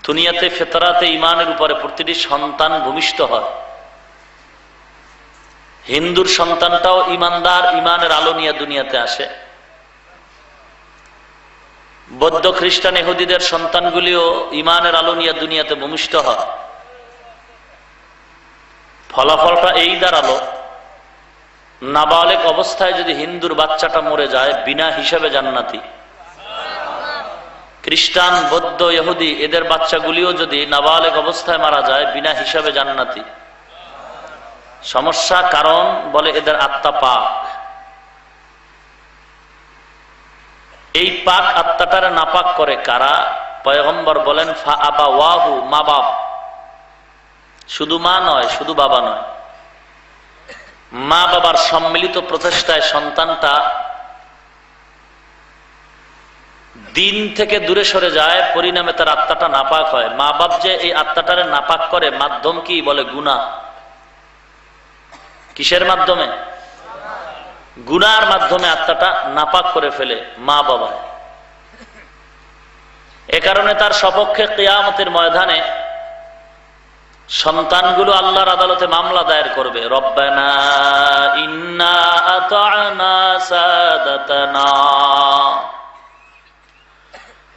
দুনিয়াতে ফিতরাতে ঈমানের উপরে প্রতিটি সন্তান ভূমিষ্ঠ হয়। হিন্দুর সন্তানটাও ঈমানদার, ঈমানের আলো নিয়ে দুনিয়াতে আসে। বৌদ্ধ খ্রিস্টান ইহুদিদের সন্তানগুলিও ঈমানের আলো নিয়ে দুনিয়াতে ভূমিষ্ঠ হয়। ফলাফলটা এই দাঁড়ালো, নাবালেগ অবস্থায় যদি হিন্দুর বাচ্চাটা মরে যায় বিনা হিসাবে জান্নাতি। খ্রিস্টান, বৌদ্ধ, ইহুদি এদের বাচ্চাগুলিও যদি নাবালেগ অবস্থায় মারা যায় বিনা হিসাবে জান্নাতি। সমস্যা কারণ বলে এদের আত্মা পাক। এই পাক আত্মাটারে নাপাক করে কারা? পয়গম্বর বলেন ফা আবা ওয়াহু, মা বাপ। শুধু মা নয়, শুধু বাবা নয়, মা বাবার সম্মিলিত প্রচেষ্টায় সন্তানটা দিন থেকে দূরে সরে যায়, পরিণামে তার আত্মাটা নাপাক হয়। মা বাপ যে এই আত্মাটারে নাপাক করে মাধ্যম কি? বলে গুনাহ। কিসের মাধ্যমে? গুনার মাধ্যমে আত্মাটা নাপাক করে ফেলে মা বাবা। এ কারণে তার সপক্ষে কিয়ামতের ময়দানে সন্তানগুলো আল্লাহর আদালতে মামলা দায়ের করবে। রব্বানা ইন্না আতা'না সাদাতানা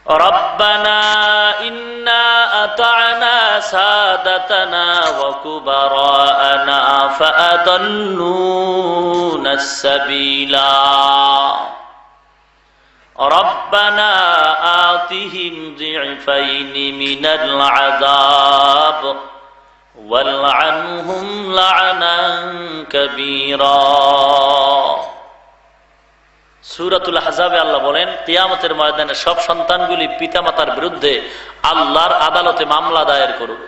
রব্বানা ইন্না আতা'না সাদাতানা ওয়া কুবারা'না ফাআদাল্লুনাস সাবিলা রব্বানা আতিহিম যি'ফাইনি মিনাল আযাব ওয়ালআনহুম লা'নান কাবীরা। সূরাতুল আহজাবে আল্লাহ বলেন কিয়ামতের ময়দানে সব সন্তানগুলি পিতামাতার বিরুদ্ধে আল্লাহর আদালতে মামলা দায়ের করবে।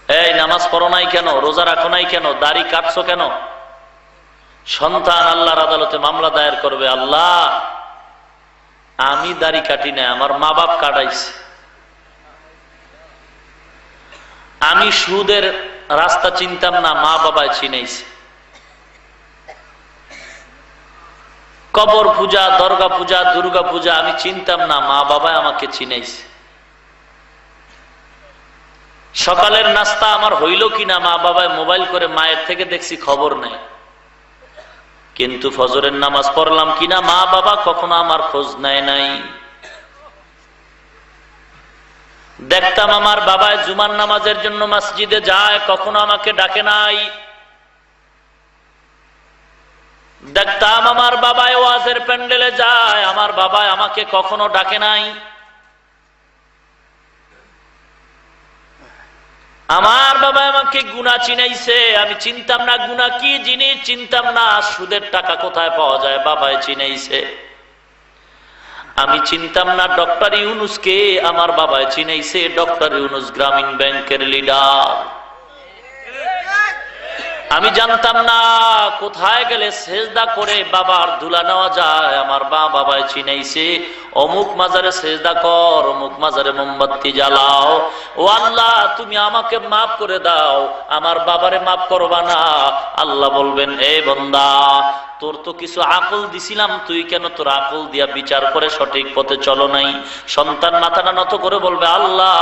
এই নামাজ পড়ো নাই কেন? রোজা রাখো নাই কেন? দাড়ি কাটছো কেন? সন্তান আল্লাহর আদালতে মামলা দায়ের করবে, আল্লাহ আমি দাড়ি কাটি না, আমার মা বাপ কাটাইছে। আমি সুদের রাস্তা চিনতাম না, মা বাবায় চিনাইছে। কবর পূজা, দরগা পূজা, দুর্গা পূজা আমি চিনতাম না, মা বাবায় আমাকে চিনাইছে। সকালের নাস্তা আমার হইল কিনা মা বাবায় মোবাইল করে মায়ের থেকে দেখছি, খবর নেই। কিন্তু ফজরের নামাজ পড়লাম কিনা মা বাবা কখনো আমার খোঁজ নেয় নাই। দেখতাম আমার বাবায় জুমার নামাজের জন্য মসজিদে যায়, কখনো আমাকে ডাকে নাই। দেখতাম আমার বাবায় ওয়াজের প্যান্ডেলে যায়, আমার বাবায় আমাকে কখনো ডাকে নাই। আমার বাবা আমাকে গুনাহ চিনাইছে, আমি চিনতাম না গুনাহ কি জিনিস, চিনতাম না সুদের টাকা কোথায় পাওয়া যায়, বাবায় চিনাইছে। আমি চিনতাম না ডক্টর ইউনুসকে, আমার বাবায় চিনাইছে। ডক্টর ইউনুস গ্রামীণ ব্যাংকের লিডার। আমি জানতাম না কোথায় গেলে সেজদা করে বাবার ধুলা নেওয়া যায়, আমার বাবায় চিনাইছে। অমুক মাজারে সেজদা কর, অমুক মাজারে মোমবাতি জ্বালাও। ও আল্লাহ তুমি আমাকে মাফ করে দাও, আমার বাবারে মাফ করবা না। আল্লাহ বলবেন এ বান্দা তোর তো কিছু আকল দিছিলাম, তুই কেন তোর আকল দিয়া বিচার করে সঠিক পথে চলো নাই? সন্তান মাথাটা নত করে বলবে আল্লাহ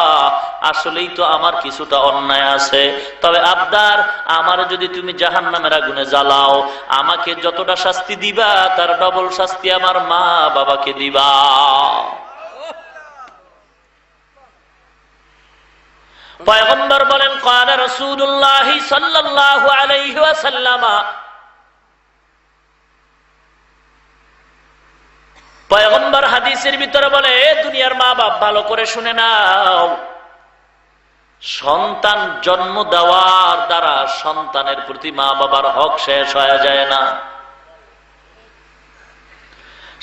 আসলেই তো আমার কিছুটা অন্যায় আছে, তবে আবদার আমার যদি তুমি জাহান্নামের আগুনে জ্বালাও, আমাকে যতটা শাস্তি দিবা তার ডবল শাস্তি আমার মা বাবাকে দিবা। পয়গম্বর বলেন ক্বালা রাসূলুল্লাহ সাল্লাল্লাহু আলাইহি ওয়াসাল্লাম, পয়গম্বর হাদিসের ভিতরে বলে দুনিয়ার মা বাপ ভালো করে শুনে নাও, সন্তান জন্ম দেওয়ার দ্বারা সন্তানের প্রতি মা বাবার হক শেষ হয়ে যায় না।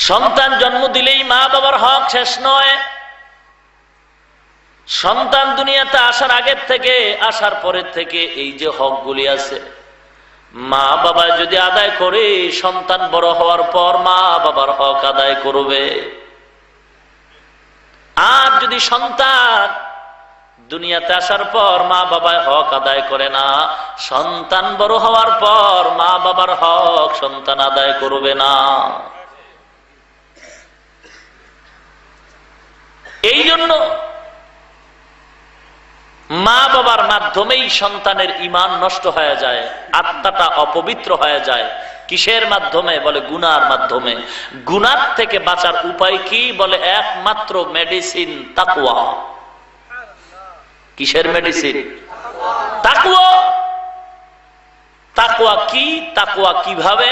সন্তান জন্ম দিলেই মা বাবার হক শেষ নয়। সন্তান দুনিয়াতে আসার আগের থেকে আসার পরের থেকে এই যে হকগুলি আছে মা বাবা যদি আদায় করে, সন্তান বড় হওয়ার পর মা বাবার হক আদায় করবে। আর যদি সন্তান দুনিয়াতে আসার পর মা বাবার হক আদায় করে না, সন্তান বড় হওয়ার পর মা বাবার হক সন্তান আদায় করবে না। এই জন্য মা বাবার মাধ্যমেই সন্তানের ঈমান নষ্ট হয়ে যায়, আত্মাটা অপবিত্র হয়ে যায়। কিসের মাধ্যমে? বলে গুনার মাধ্যমে। গুনার থেকে বাঁচার উপায় কি? বলে একমাত্র মেডিসিন তাকওয়া। কিসের মেডিসিন? তাকওয়া। তাকওয়া কি? তাকওয়া কিভাবে?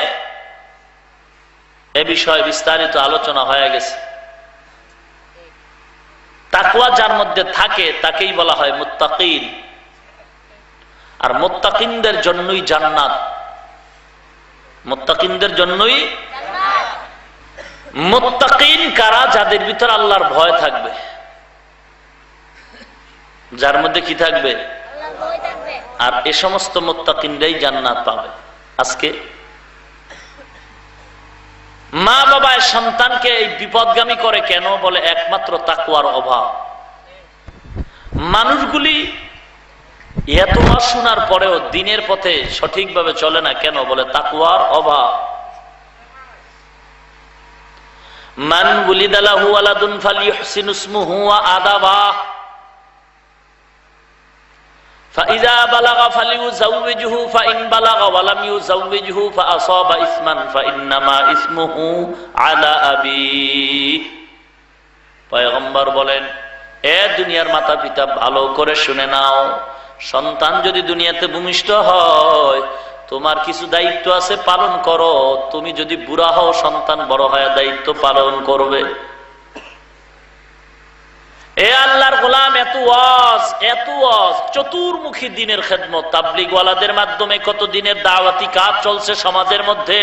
এ বিষয়ে বিস্তারিত আলোচনা হয়ে গেছে। তাকওয়া যার মধ্যে থাকে তাকেই বলা হয় মুত্তাকিন। আর মুত্তাকিনদের জন্যই জান্নাত। মুত্তাকিনদের জন্যই মুত্তাকিন কারা? যাদের ভিতর আল্লাহর ভয় থাকবে। যার মধ্যে কি থাকবে? আর এ সমস্ত মুত্তাকিনরাই জান্নাত পাবে। আজকে মা বাবা সন্তানকে এই বিপদগামী করে কেন? বলে একমাত্র তাকওয়ার অভাব। মানুষগুলি এত মাস শোনার পরেও দিনের পথে সঠিকভাবে চলে না কেন? বলে তাকওয়ার অভাব। মান উলিদা লাহু ওয়ালাদুন ফালিয়ুহসিন ইসমুহু ওয়া আদাবাহ ফাইযা বালাগা ফালিয়ুযাওবিজহু ফাইন বালাগা ওয়া লাম ইউযাওবিজহু ফাআসাবা ইসমান ফাইন্নামা ইসমুহু আলা আবিহি। পয়গম্বর বলেন, এ দুনিয়ার মাতা পিতা ভালো করে শুনে নাও, সন্তান যদি দুনিয়াতে ভূমিষ্ঠ হয় তোমার কিছু দায়িত্ব আছে, পালন করো। তুমি যদি বুড়া হও সন্তান বড় হয়ে দায়িত্ব পালন করবে। এ আল্লাহর গোলাম, এত ওয়াজ, চতুর্মুখী দিনের খেদমত, তাবলীগ ওয়ালাদের মাধ্যমে কত দিনের দাওয়াতি কাজ চলছে সমাজের মধ্যে।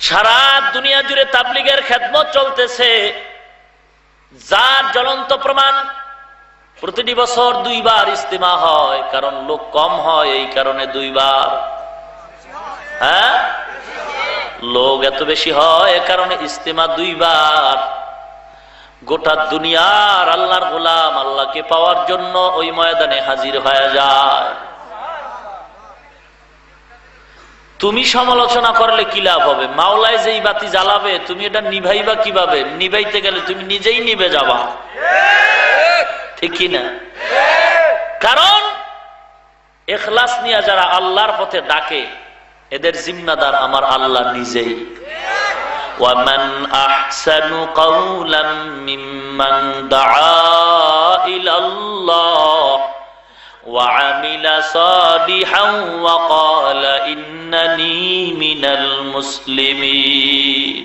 সারা দুনিয়া জুড়ে তাবলীগের খেদমত চলতেছে, যার জ্বলন্ত প্রমাণ প্রতিটি বছর 2 বার ইজতিমা হয়। কারণ লোক কম হয়, এই কারণে 2 বার। হ্যাঁ, লোক এত বেশি হয় এ কারণে ইজতিমা 2 বার। গোটা দুনিয়ার আল্লাহর গোলাম আল্লাহকে পাওয়ার জন্য ওই ময়দানে হাজির হয়ে যায়। তুমি সমালোচনা করলে কি লাভ হবে? মাওলায় যেই বাতি জ্বালাবে তুমি এটা নিভাইবা কিভাবে? নিভাইতে গেলে তুমি নিজেই নিভে যাবা, ঠিক কি না? কারণ ইখলাস নিয়ে যারা আল্লাহর পথে ডাকে এদের জিম্মাদার আমার আল্লাহ নিজেই। وَمَنْ أَحْسَنُ قَوْلًا مِّمَّنْ دَعَا إِلَى اللَّهِ وَعَمِلَ صَالِحًا وَقَالَ إِنَّنِي مِنَ الْمُسْلِمِينَ।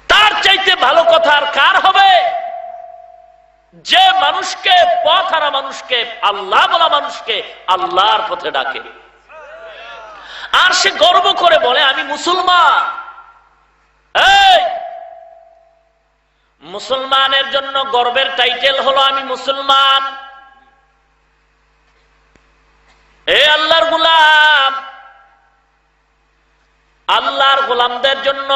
তার চাইতে ভালো কথা আর কার হবে? যে মানুষকে, পথ হারা মানুষকে, আল্লাহ বলা মানুষকে আল্লাহর পথে ডাকে, আর সে গর্ব করে বলে আমি মুসলমান। এই মুসলমানের জন্য গর্বের টাইটেল হলো আমি মুসলমান। এ আল্লাহর গোলাম, আল্লাহর গোলামদের জন্য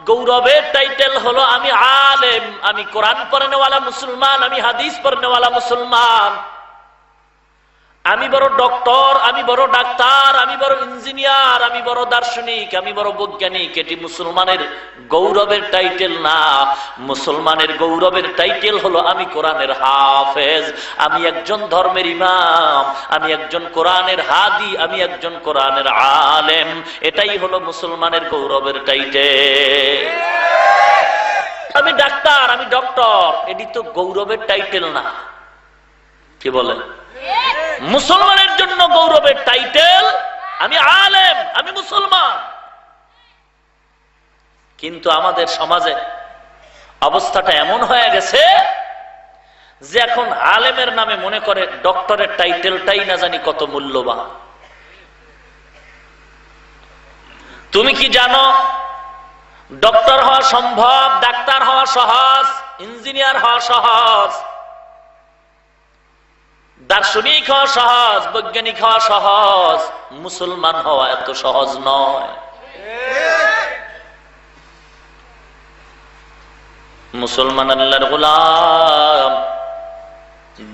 গৌরবের টাইটেল হলো আমি আলেম, আমি কোরআন পড়নেওয়ালা মুসলমান, আমি হাদিস পড়নেওয়ালা মুসলমান, আমি বড় ডক্টর, আমি বড় ডাক্তার, আমি বড় ইঞ্জিনিয়ার, আমি বড় দার্শনিক, আমি বড় বৈজ্ঞানিক। এটি মুসলমানের গৌরবের টাইটেল না। মুসলমানের গৌরবের টাইটেল হলো আমি কোরআনের হাফেজ, আমি একজন ধর্মের ইমাম, আমি একজন কোরআনের হাদি, আমি একজন কোরআনের আলেম। এটাই হলো মুসলমানের গৌরবের টাইটেল। আমি ডাক্তার, আমি ডক্টর, এটি তো গৌরবের টাইটেল না। কি বলেন? মুসলমানের জন্য গৌরবের টাইটেল আমি আলেম, আমি মুসলমান। কিন্তু আমাদের সমাজে অবস্থাটা এমন হয়ে গেছে যে এখন আলেমের নামে মনে করে ডক্টরের টাইটেলটাই না জানি কত মূল্যবান। তুমি কি জানো ডক্টর হওয়া সম্ভব, ডাক্তার হওয়া সহজ, ইঞ্জিনিয়ার হওয়া সহজ, দার্শনিক হওয়া সহজ, বৈজ্ঞানিক হওয়া সহজ, মুসলমান হওয়া এত সহজ নয়। মুসলমান আল্লাহর গোলাম,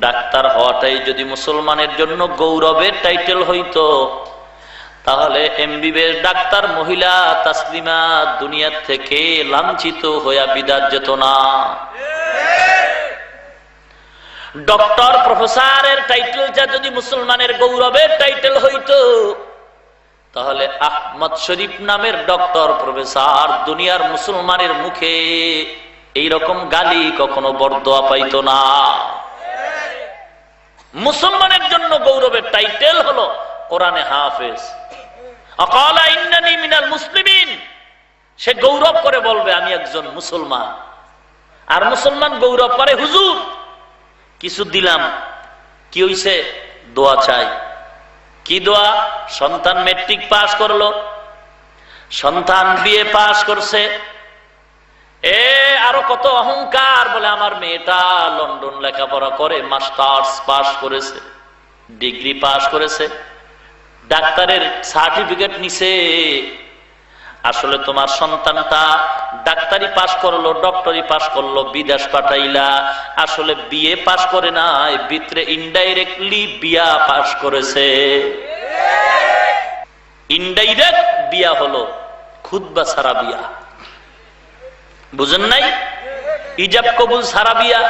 ডাক্তার হওয়াটাই যদি মুসলমানের জন্য গৌরবের টাইটেল হইতো তাহলে এমবিবিএস ডাক্তার মহিলা তাসলিমা দুনিয়া থেকে লাঞ্ছিত হইয়া বিদাত যেত না। ডক্টর প্রফেসরের টাইটেলটা যদি মুসলমানের গৌরবের টাইটেল হইতো, তাহলে আহমদ শরীফ নামের ডক্টর প্রফেসর দুনিয়ার মুসলমানের মুখে এইরকম গালি কখনো বরদোয়া পাইত না। মুসলমানের জন্য গৌরবের টাইটেল হলো কোরআনে হাফেজ। আকালা ইন্নানি মিনাল মুসলিমিন, সে গৌরব করে বলবে আমি একজন মুসলমান। আর মুসলমান গৌরব করে হুজুর কিছু দিলাম, কি হইছে? দোয়া চাই। কি দোয়া? সন্তান মেট্রিক পাস করলো, সন্তান বিএ পাস করছে, আরো কত অহংকার, বলে আমার মেয়েটা লন্ডন লেখাপড়া করে মাস্টার্স পাস করেছে, ডিগ্রি পাস করেছে, ডাক্তারের সার্টিফিকেট নিছে। আসলে তোমার সন্তানটা ডাক্তারি পাস করলো, ডক্টরি পাস করলো, বিদেশ পাঠাইলা, আসলে বিএ পাস করে নাই, ভিতরে ইনডাইরেক্টলি বিয়া পাস করেছে। ইনডাইরেক্ট বিয়া হলো খুতবা ছাড়া বিয়া, বুঝেন নাই? ইজাব কবুল ছাড়া বিয়া।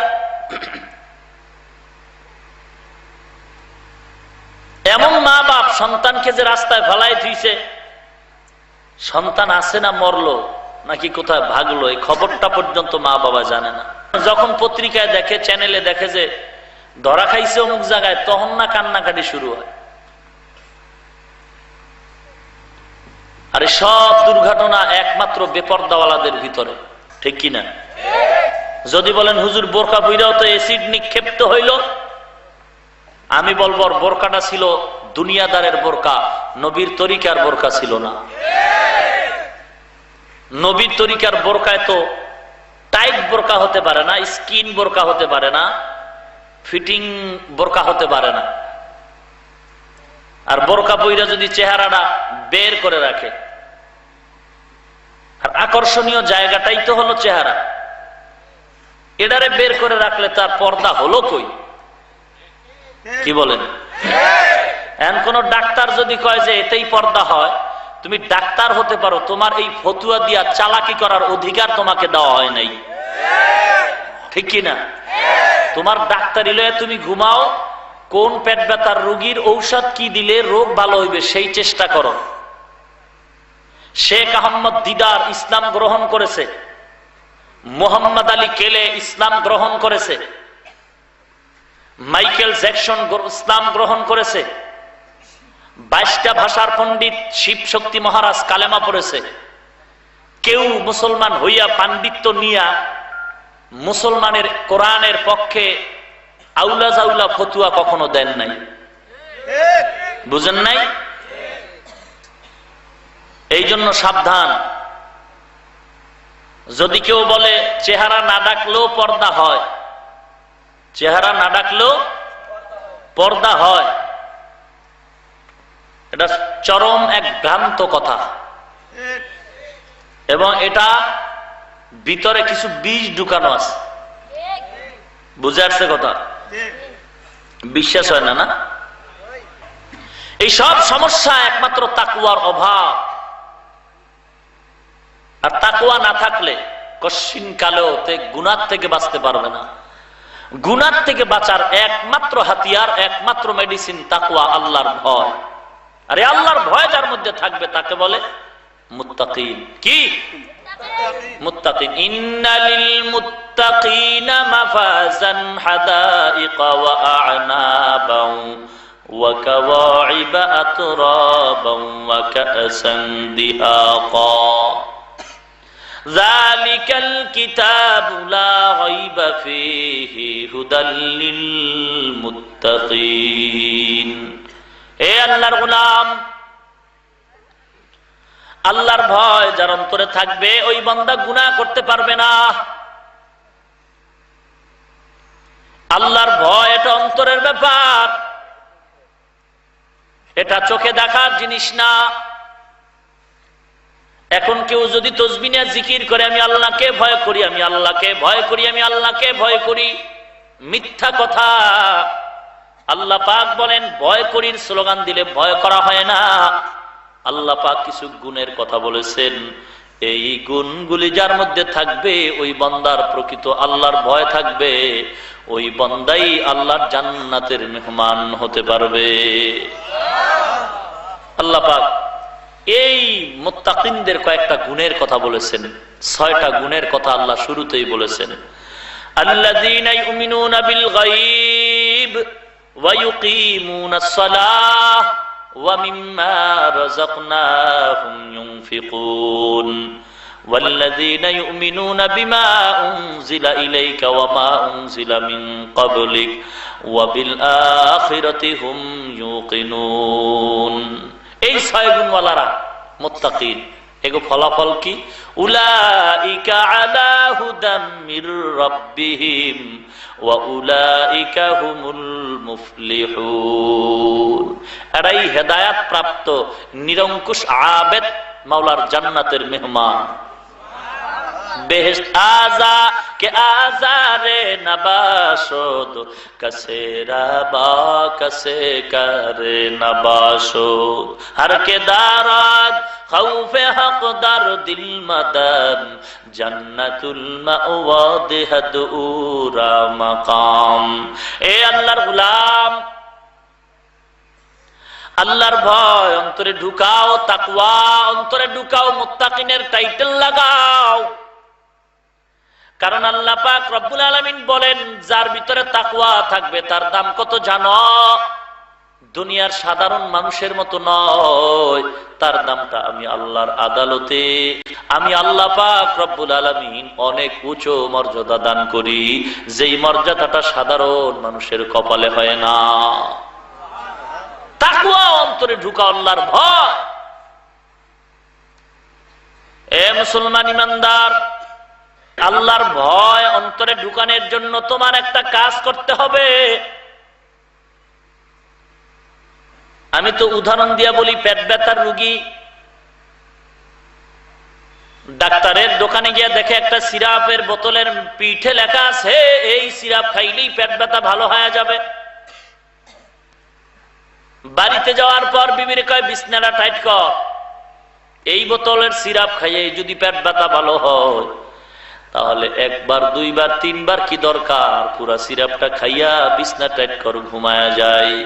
এমন মা বাপ সন্তানকে যে রাস্তায় ফেলাই দিয়েছে, সন্তান আছে না মরলো নাকি কোথায় ভাগলো, এই খবরটা পর্যন্ত মা বাবা জানে না। যখন পত্রিকায় দেখে, চ্যানেলে দেখে যে ধরা খাইছে অমুক জায়গায়, তখন না কান্নাকাটি শুরু হয়। আরে সব দুর্ঘটনা একমাত্র বেপরদাওয়ালাদের ভিতরে, ঠিক কিনা? যদি বলেন হুজুর বোরকা বইরাও তো এসিড নিক্ষেপ্ত হইল, আমি বলবো বোরকাটা ছিল দুনিয়াদারের বোরকা, নবীর তরিকার বোরকা ছিল না। নবীর তরিকার বোরকায় তো টাইট বোরকা হতে পারে না, স্কিন বোরকা হতে পারে না, ফিটিং বোরকা হতে পারে না। আর বোরকা বইরা যদি চেহারাটা বের করে রাখে, আর আকর্ষণীয় জায়গাটাই তো হলো চেহারা, এটারে বের করে রাখলে তার পর্দা হলো কই? কি বলেন? এখন কোন ডাক্তার যদি কয় যে এতেই পর্দা হয়, তুমি ডাক্তার হতে পারো, তোমার এই ফতুয়া দিয়া চালাকি করার অধিকার তোমাকে দেওয়া হয় নাই, ঠিক কিনা? তোমার ডাক্তারি লয়ে তুমি ঘুমাও, কোন পেট ব্যথার রোগীর ঔষধ কি দিলে রোগ ভালো হইবে সেই চেষ্টা করো। শেখ আহমদ দিদার ইসলাম গ্রহণ করেছে, মোহাম্মদ আলী কেলে ইসলাম গ্রহণ করেছে, মাইকেল জ্যাকসন ইসলাম গ্রহণ করেছে, 22টা ভাষার পণ্ডিত শিব শক্তি মহারাজ কালেমা পড়েছে। কেউ মুসলমান হইয়া পাণ্ডিত্য নিয়া মুসলমানের কোরআনের পক্ষে আউলা জাউলা ফতুয়া কখনো দেন নাই, বুঝেন নাই? এই জন্য সাবধান। যদি কেউ বলে চেহারা না ডাকলেও পর্দা হয়, চেহারা না ডাকলেও পর্দা হয়, এটা চরম এক ভ্রান্ত কথা, এবং এটা ভিতরে কিছু বীজ ঢুকানো আছে। বুঝে আসছে কথা? বিশ্বাস হয় না? না, এই সব সমস্যা একমাত্র তাকওয়ার অভাব। আর তাকওয়া না থাকলে কশিন কালেও গুনাহ থেকে বাঁচতে পারবে না। গুনাহ থেকে বাঁচার একমাত্র হাতিয়ার, একমাত্র মেডিসিন তাকওয়া, আল্লাহর ভয়। আরে আল্লাহর ভয় যার মধ্যে থাকবে তাকে বলে মুত্তাকিন। কি? মুত্তাকিন। ইন্নালিল মুত্তাকিনা মাফাজান হাদাইকা ওয়া আ'নাবান ওয়া কাওয়াইবা আতরাবান ওয়া কা'সান দিহাকা যালিকাল কিতাবু লা রাইবা ফীহি হুদাল লিল মুত্তাকিন। হে আল্লাহর গোলাম, আল্লাহর ভয় যার অন্তরে থাকবে ওই বান্দা গুনাহ করতে পারবে না। আল্লাহর ভয় এটা অন্তরের ব্যাপার, এটা চোখে দেখার জিনিস না। এখন কেউ যদি তাসবিহ নিয়ে জিকির করে আমি আল্লাহকে ভয় করি, আমি আল্লাহকে ভয় করি, আমি আল্লাহকে ভয় করি, মিথ্যা কথা। আল্লাহ পাক বলেন ভয় করির স্লোগান দিলে ভয় করা হয় না, আল্লাহ পাক কিছু গুণের কথা বলেছেন, এই গুণগুলি যার মধ্যে থাকবে ওই বান্দার প্রকৃত আল্লাহর ভয় থাকবে, ওই বান্দাই আল্লাহর জান্নাতের মেহমান হতে পারবে। আল্লাহ পাক এই মুত্তাকিনদের কয়েকটা গুণের কথা বলেছেন, 6টা গুণের কথা আল্লাহ শুরুতেই বলেছেন। আল্লাযীনা ইউমিনুনা বিল গায়ব ওয়া ইউকিমুনাস সালাহ ওয়া মিম্মা রাযাকনাহুম ইউনফিকুন ওয়াল্লাযীনা ইউমিনুনা বিমা উনজিলা ইলাইকা ওয়া মা উনজিলা মিন ক্বাবলিক ওয়া বিল আখিরাতি হুম ইউকিনুন। এই 6 গুণওয়ালারা মুত্তাকিন। এগো ফলাফল কি? উলাইকা আলা হুদাম মির রাব্বিহিম ওয়া উলাইকা হুমুল মুফলিহুন। এরাই হেদায়েত প্রাপ্ত নিরঙ্কুশ আবেদ মাওলার জান্নাতের মেহমান। বেহেশত আযা কে আযারে নবাশদ কসে রাবা কসে করে নবাশদ হর কে দারাত খৌফে হক দার দিল মদন জান্নাতুল মাওয়া দেহদ উরা মাকাম। এ আল্লাহর গোলাম, আল্লাহর ভয় অন্তরে ঢুকাও, তাকওয়া অন্তরে ঢুকাও, মুত্তাকিনের টাইটেল লাগাও। কারণ আল্লাহ পাক রব্বুল আলামিন বলেন, যার ভিতরে তাকওয়া থাকবে তার দাম কত জানো? দুনিয়ার সাধারণ মানুষের মতো নয়, তার দামটা আমি আল্লাহর আদালতে, আমি আল্লাহ পাক রব্বুল আলামিন অনেক উচ্চ মর্যাদা দান করি, যেই মর্যাদাটা সাধারণ মানুষের কপালে হয় না। তাকওয়া অন্তরে ঢুকা, আল্লাহর ভয়। এ মুসলমান ইমানদার, আল্লাহর ভয় অন্তরে ঢুকানোর জন্য তোমার একটা কাজ করতে হবে। আমি তো উদাহরণ দিয়া বলি, পেট ব্যথার রোগী ডাক্তারের দোকানে গিয়ে দেখে একটা সিরাপের বোতলের পিঠে লেখা আছে এই সিরাপ খাইলেই পেট ব্যথা ভালো হয়ে যাবে। বাড়িতে যাওয়ার পর বিবির কয়, বিছনাটা টাইট কর, এই বোতলের সিরাপ খাইয়ে যদি পেট ব্যথা ভালো হয়, তাহলে 1 বার 2 বার 3 বার কি দরকার? পুরা সিরাপটা খাইয়া বিছনা টাইট কর, ঘুমায়া যায়।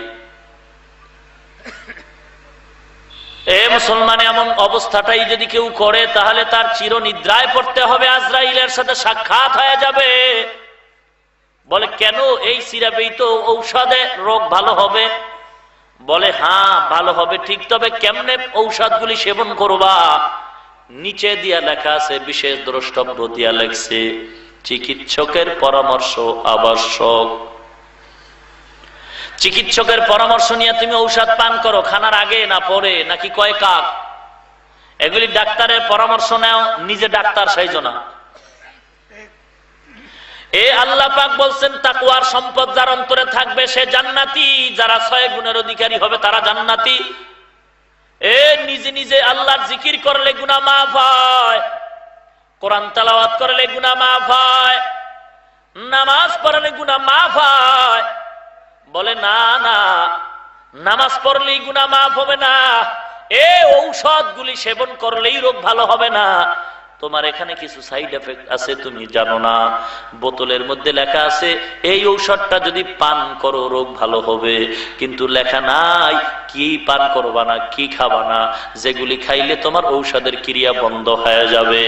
এ মুসলমান, এমন অবস্থাটাই যদি কেউ করে তাহলে তার চিরনিদ্রায় পড়তে হবে, আজরাইলের সাথে সাক্ষাৎ হয়ে যাবে। বলে কেন? এই সিরাপেই তো ঔষধে রোগ ভালো হবে। বলে হ্যাঁ ভালো হবে ঠিক, তবে কেমনে ঔষধগুলি সেবন করবা? নিচে দিয়া লেখা আছে, বিশেষ দ্রষ্টব্য দিয়া লেখছে, চিকিৎসকের পরামর্শ আবশ্যক। চিকিৎসকের পরামর্শ নিয়ে তুমি ঔষধ পান করো, খানার আগে না পরে নাকি কয় কাপ, এগুলি ডাক্তারের পরামর্শ নাও, নিজে ডাক্তার সাইজো না। এ আল্লাহ পাক বলছেন, তাকওয়ার সম্পদ যার অন্তরে থাকবে সে জান্নাতি, যারা 6 গুণের অধিকারী হবে তারা জান্নাতি। এ নিজে নিজে আল্লাহর জিকির করলে গুনাহ মাফ হয়, কোরআন তেলাওয়াত করলে গুনাহ মাফ হয়, নামাজ পড়লে গুনাহ মাফ হয়। বলে না না, নামাজ পড়লেই গুনাহ মাফ হবে না, এই ঔষধগুলি সেবন করলেই রোগ ভালো হবে না। তোমার এখানে কিছু সাইড এফেক্ট আছে তুমি জানো না। বোতলের মধ্যে লেখা আছে এই ঔষধটা যদি পান করো রোগ ভালো হবে, কিন্তু লেখা নাই কি পান করবা না, কি খাবা না, যেগুলি খাইলে তোমার ঔষধের ক্রিয়া বন্ধ হয়ে যাবে।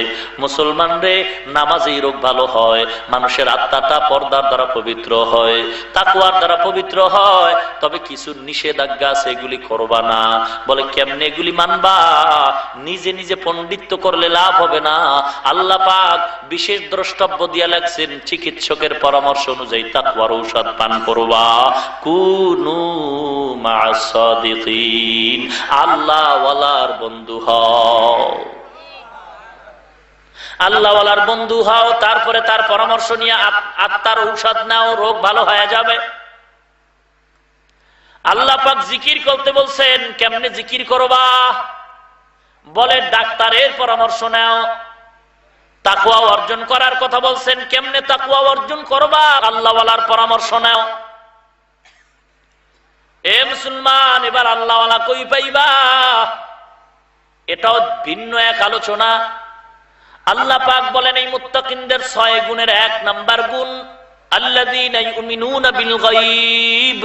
মুসলমান রে, নামাজেই রোগ ভালো হয়, মানুষের আত্মাটা পর্দার দ্বারা পবিত্র হয়, তাকওয়ার দ্বারা পবিত্র হয়, তবে কিছু নিষেধাজ্ঞা আছে, এগুলি করবা না। বলে কেমনে এগুলি মানবা? নিজে নিজে পণ্ডিত্য করলে লাভ হবে না। আল্লাহ পাক বিশেষ দ্রষ্টব্য দিয়া লাগছেন, চিকিৎসকের পরামর্শ অনুযায়ী তাকওয়ার ঔষধ পান করবা। কুনু মা'আস সাদিকিন, আল্লাহ ওয়ালার বন্ধু হও, আল্লাহ ওয়ালার বন্ধু হও, তারপরে তার পরামর্শ নিয়ে আত্মার ঔষধ নাও, রোগ ভালো হয়ে যাবে। আল্লাহ পাক জিকির করতে বলছেন, কেমনে জিকির করবা? বলে ডাক্তারের পরামর্শ নাও। তাকওয়া অর্জন করার কথা বলছেন, কেমনে তাকওয়া অর্জন করবা? আল্লাহ ওয়ালার পরামর্শ নাও। এ মুসলমান, এবার আল্লাহ ওয়ালা কই পাইবা? এটাও ভিন্ন এক আলোচনা। আল্লাহ পাক বলেন এই মুত্তাকিনদের 6 গুণের 1 নাম্বার গুণ আল্লাযীনা ইউমিনুনা বিল গায়ব।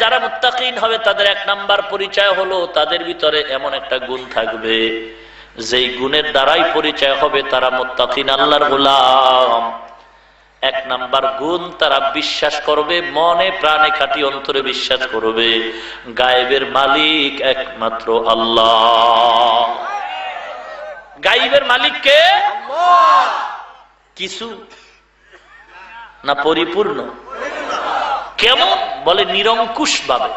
যারা মুত্তাকিন হবে তাদের 1 নাম্বার পরিচয় হলো তাদের ভিতরে এমন একটা গুণ থাকবে যেই গুণের দ্বারাই পরিচয় হবে তারা মুত্তাকিন, আল্লাহর গোলাম। 1 নাম্বার গুণ, তারা বিশ্বাস করবে, মনে প্রাণে খাঁটি অন্তরে বিশ্বাস করবে গায়েবের মালিক একমাত্র আল্লাহ। গায়েবের মালিক কে? কিছু না পরিপূর্ণ? কেমন? বলে নিরঙ্কুশ ভাবে,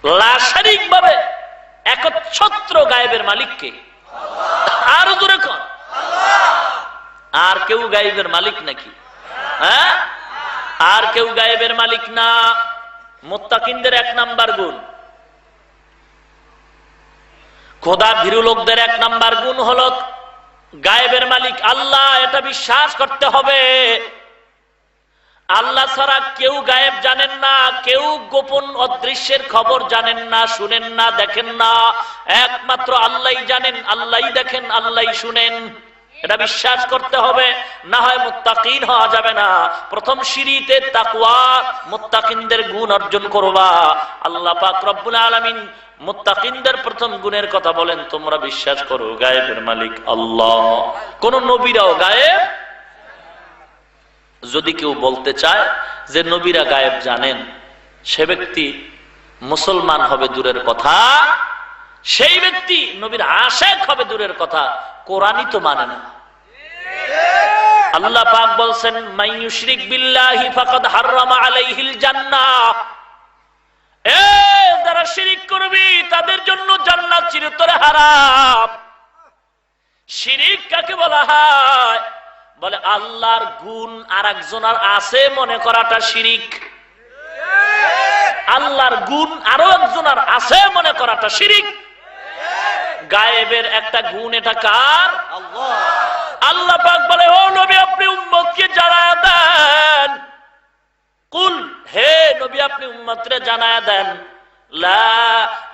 লাশারিক ভাবে, একচ্ছত্র গায়েবের মালিককে। আর দূরে কোন? আর কেউ গায়েবের মালিক নাকি? হ্যাঁ, আর কেউ গায়েবের মালিক না। মুত্তাকিনদের 1 নাম্বার গুণ। খোদা ভীরু লোকদের 1 নাম্বার গুণ হলো গায়েবের মালিক আল্লাহ, এটা বিশ্বাস করতে হবে। আল্লাহ ছাড়া কেউ গায়েব জানেন না, কেউ গোপন অদৃশ্যের খবর জানেন না, শুনেন না, দেখেন না। একমাত্র আল্লাহই জানেন, আল্লাহই দেখেন, আল্লাহই শুনেন। এটা বিশ্বাস করতে হবে, না হয় মুত্তাকিন হওয়া যাবে না। প্রথম সিঁড়িতে তাকওয়া, মুত্তাকিনদের গুণ অর্জন করবা। আল্লাহ পাক রব্বুল আলামিন মুত্তাকিনদের প্রথম গুণের কথা বলেন, তোমরা বিশ্বাস করো গায়েবের মালিক আল্লাহ। কোন নবীরাও গায়েব, যদি কেউ বলতে চায় যে নবীরা গায়েব জানেন, সে ব্যক্তি মুসলমান হবে দূরের কথা, সেই ব্যক্তি নবীর আশিক হবে দূরের কথা, কোরআনই তো মানে না। আল্লাহ পাক বলছেন মান ইউশরিক বিল্লাহি ফাকাদ হারামা আলাইহিল জান্নাহ। যারা শিরিক করবি তাদের জন্য জান্নাত চিরতরে হারাম। শিরিক কাকে বলা হয়? বলে আল্লাহর গুণ আর একজনের আছে মনে করাটা শিরিক। আল্লাহর গুণ আরো একজনের আছে মনে করাটা শিরিক। গায়েবের একটা গুণ, এটা কার? আল্লাহ। আল্লাহ পাক বলে, ও নবী আপনি উম্মতকে জানায়া দেন, কুল, হে নবী আপনি উম্মতরে জানায়া দেন, লা